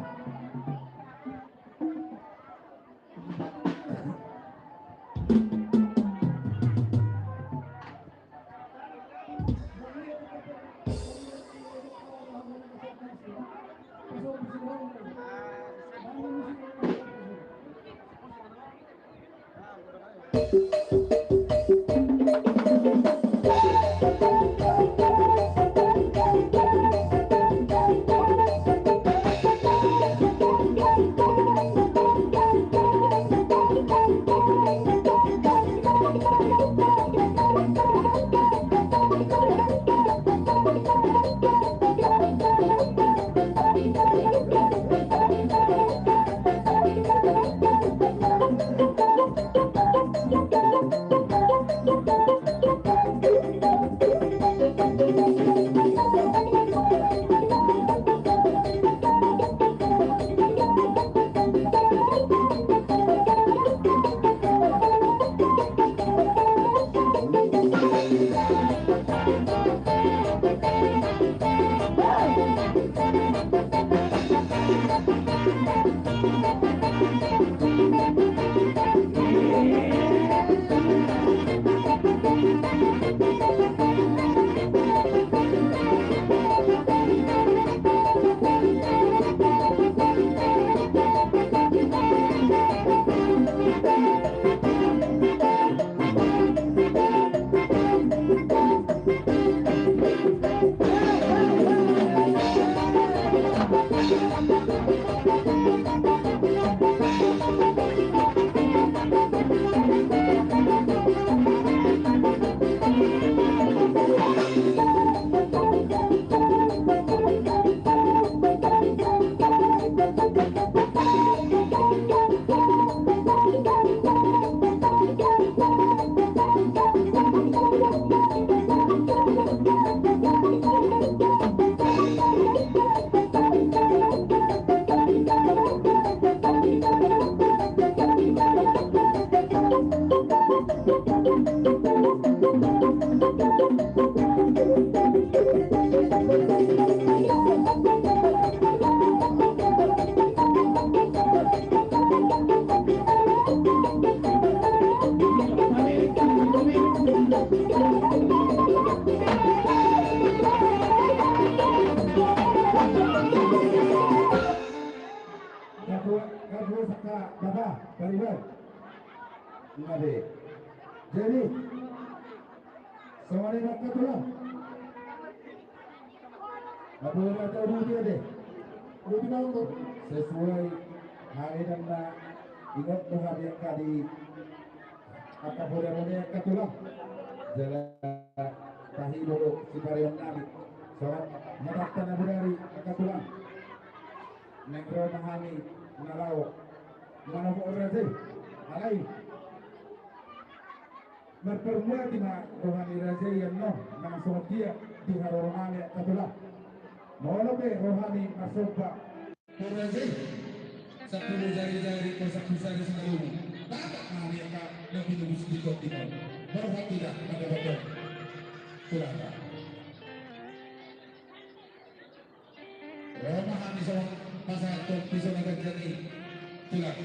Kadua saka bapa baribat. Nabe. Jadi semua nak tulang. Apa yang ada dia deh? Dia sesuai hari dan ingat Tuhan yang kali apa boleh katulang. Jalan tahi dulu si pariwan nabi. Soal mendatang Abu Dari katulang. Negro mahami nalau mana orang sih? Alai berpermulaan di mana rohani raja yang noh langsung dia di rohani katulang. Mau lebih rohani masuk pak raja satu jari-jari kosak besar di sana dulu. Tak hari yang lebih lurus di kota timur. Berapa tidak pada bagian tulang. Memahami soal pasal pisau akan jadi tulang.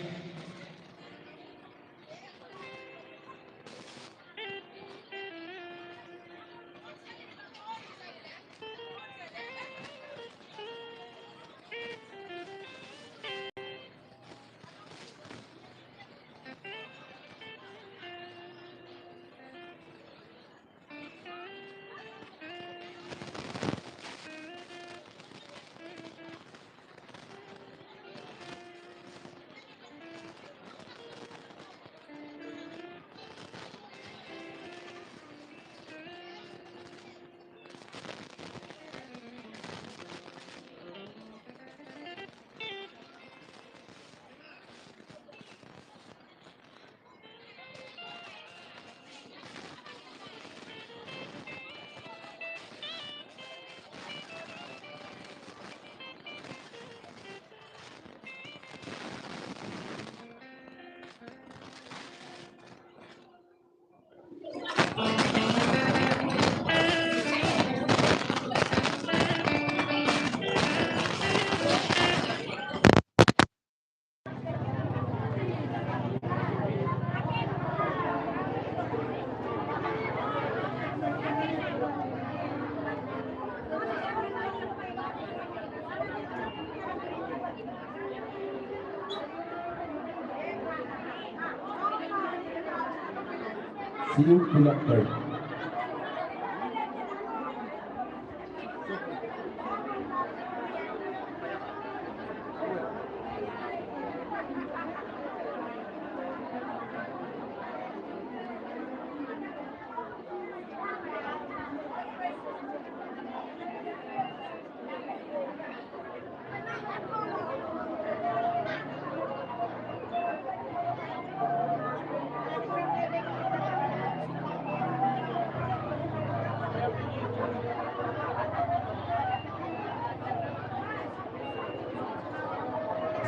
Siu pulang baik.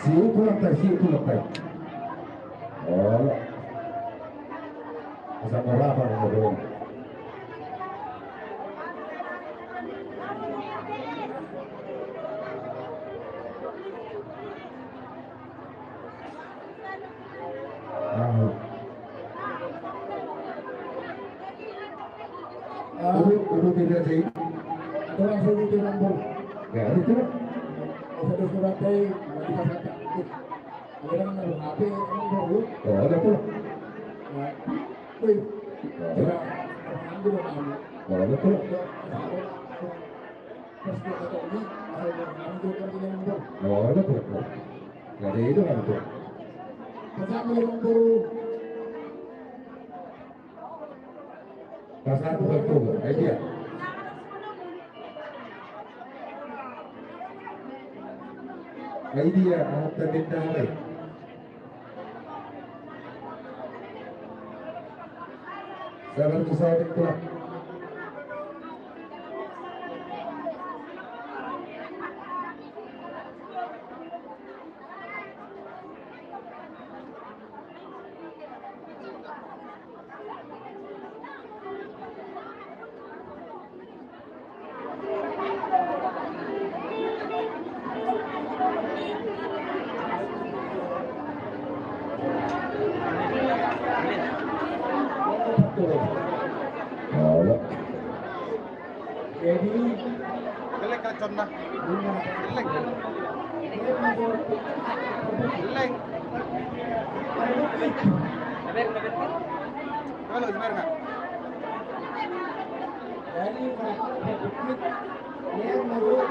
Siu pulang baik. Oh, bisa berapa ngomong? Udah tidak sih? Orang suruh di nombor. Ya itu. Satu surat dari di pasar takut. Orang nombor HP nombor. Oh, ada tuh. Wih, Oh, ambil nama. ada tuh. Terus dia kata ini, ambil kan nombor. Oh, ada tuh. Nggak ada itu kan tuh. Pasal nombor. Pasal bukan tuh, dia. Idea apa benda lain? Sabar pesawat itu lah. Oh, Jadi, Gelek kacon na. Gelek. Gelek. Halo, sebentar nggak? jadi yang menurut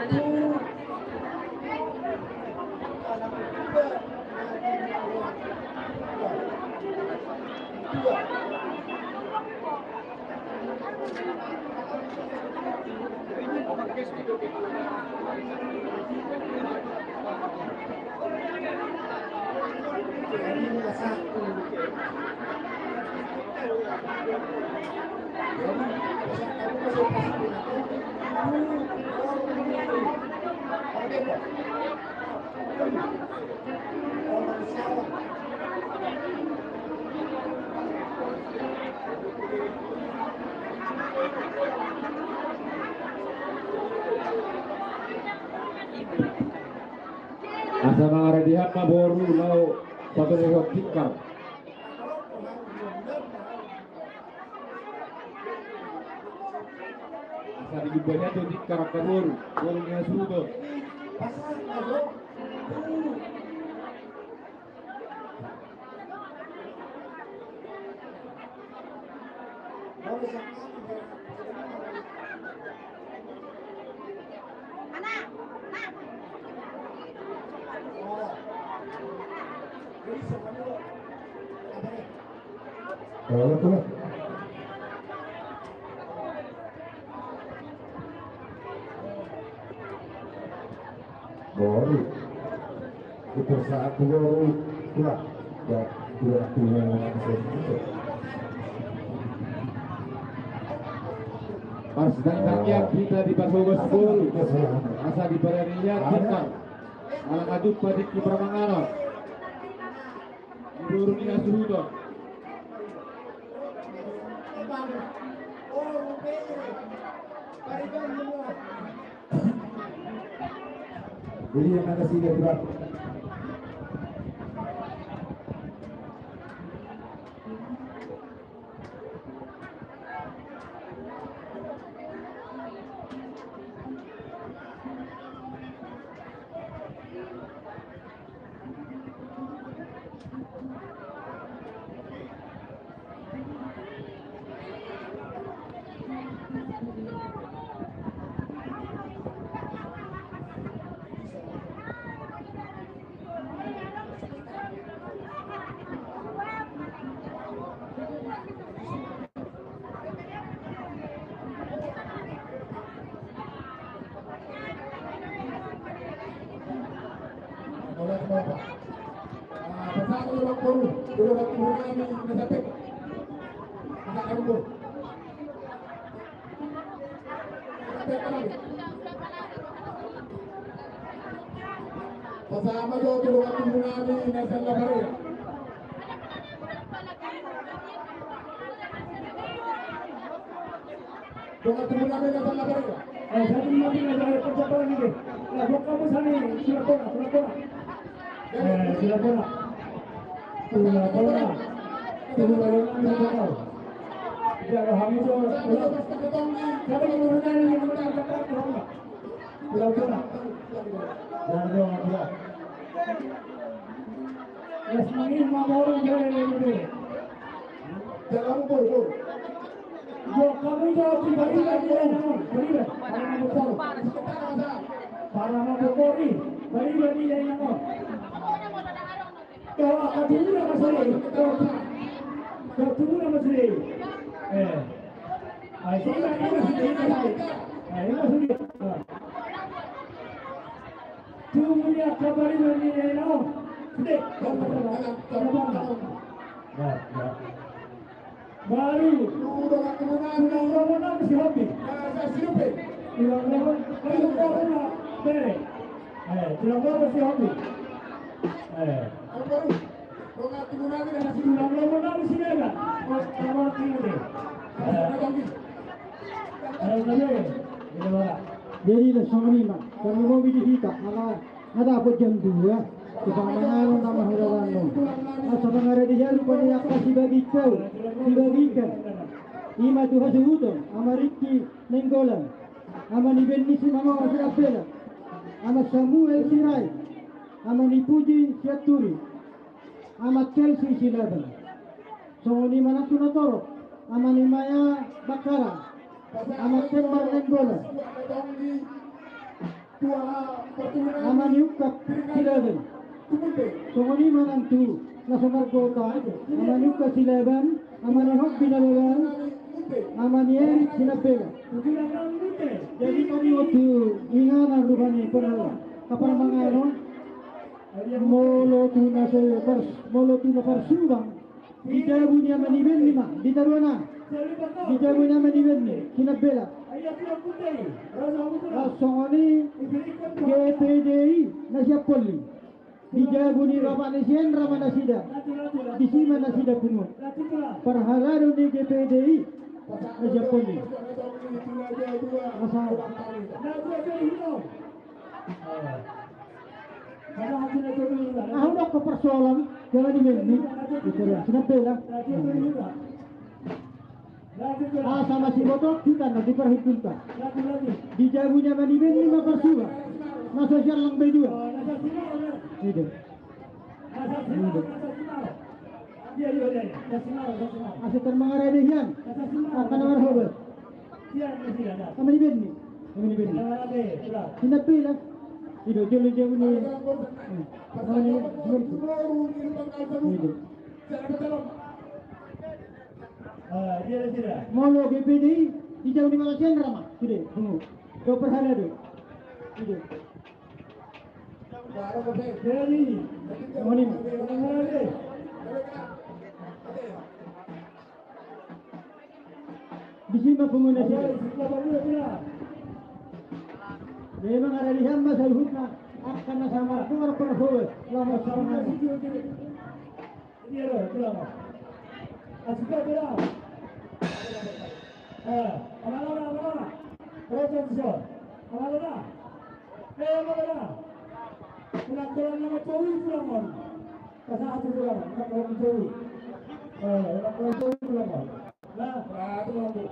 Asa mga redihan maboru lau satu lewat tikar. Asa digubahnya tuh tikar kabur, bolnya sudah. oh, betul. Baru itu saat baru pulang ya tidak pulang itu. Pas dan rakyat kita di Pasogos Pol, asa di Baraniya tikar. Alang aduk padik di Pramangano. Durungnya sudah. Jadi yang ada sini berat. Tulungan Tsunami nasabit. Anak Arumbo. Kasama daw tulungan Tsunami nasa Labarera. Tulungan Tsunami nasa Labarera. Satu lagi ada percakapan ini. Lagu kamu sana ini, sudah bola. Sudah bola. Jaga Hamid siapa yang menggunakan ini sudah bola. Semakin mau jadi. Jangan bor. Yo, kamu jauh pribadi lagi namun, pribadi. Para mabukori, pribadi dari namun. Kau akan tunggu nama saya. Kau tunggu nama saya. Ini masih. Tunggu dia kabar ini dari namun. Sudah, baru Tulungan Tsunami Tulang si Hobi. nasa Silupin. Tulang bere. Tulang si Hobi. Ang baru. Tulungan Tsunami nasa Tulang Silupin. si Mega. Nomor 3 deh. Ada lagi. Ini mana? Jadi lah Sony mah, kami mau bidik kita, ada apa jam 2. Kebanyakan nama hadapan lo. Asa mengare dia lupa dia kasih dibagikan. Ima tu hasil uto, ama Ricky Nenggolan, ama ni Benny Simama Wasirapela, ama Samuel Sirai, ama ni Puji Siaturi, ama Chelsea Silaban. Sony mana tu natoro, ama ni Maya Bakara, ama Tembar Nenggolan, ama ni Ukap Silaban. Songoni manantu nasa Margota, amani ka silaban, amani hok binababan, amani Eric sinapela. Jadi kami waktu ingat ang rupanya pernah kapal mangano, molo tu na persubang, dijabu niya maniben lima, ditaruana, dijabu niya maniben ni sinapela. Songoni GPDI na siya poli. Dijabuni Ramanesian Ramanasida di sini Nasida Punut perhalaro di GPDI Japoni asal udah ke persoalan jangan dimeni kenapa sama si botol kita nanti perhitungkan dijabunya maniben 5 persuba na sosial lang B2 Itu. Asal termengarai dehian akan nomor hober. Kami ni ben ni. Tidak pilih. Itu jauh ni. Itu. Molo GPDI dijauh di Malaysia ramah. Sudah. Tunggu. Kau perhala tu. Itu. Jadi, mana ni? Di sini pengguna sini. Memang ada di hamba salhutna akan sama dengar perhubungan lama sama. Ini ada, Asika berapa? Amalana. Proses. Amalana. Amalana. Penampilan nama Cowi pulang on. Kasih pulang, penampilan Cowi. Penampilan Cowi pulang on. Nah, berapa tu lagi?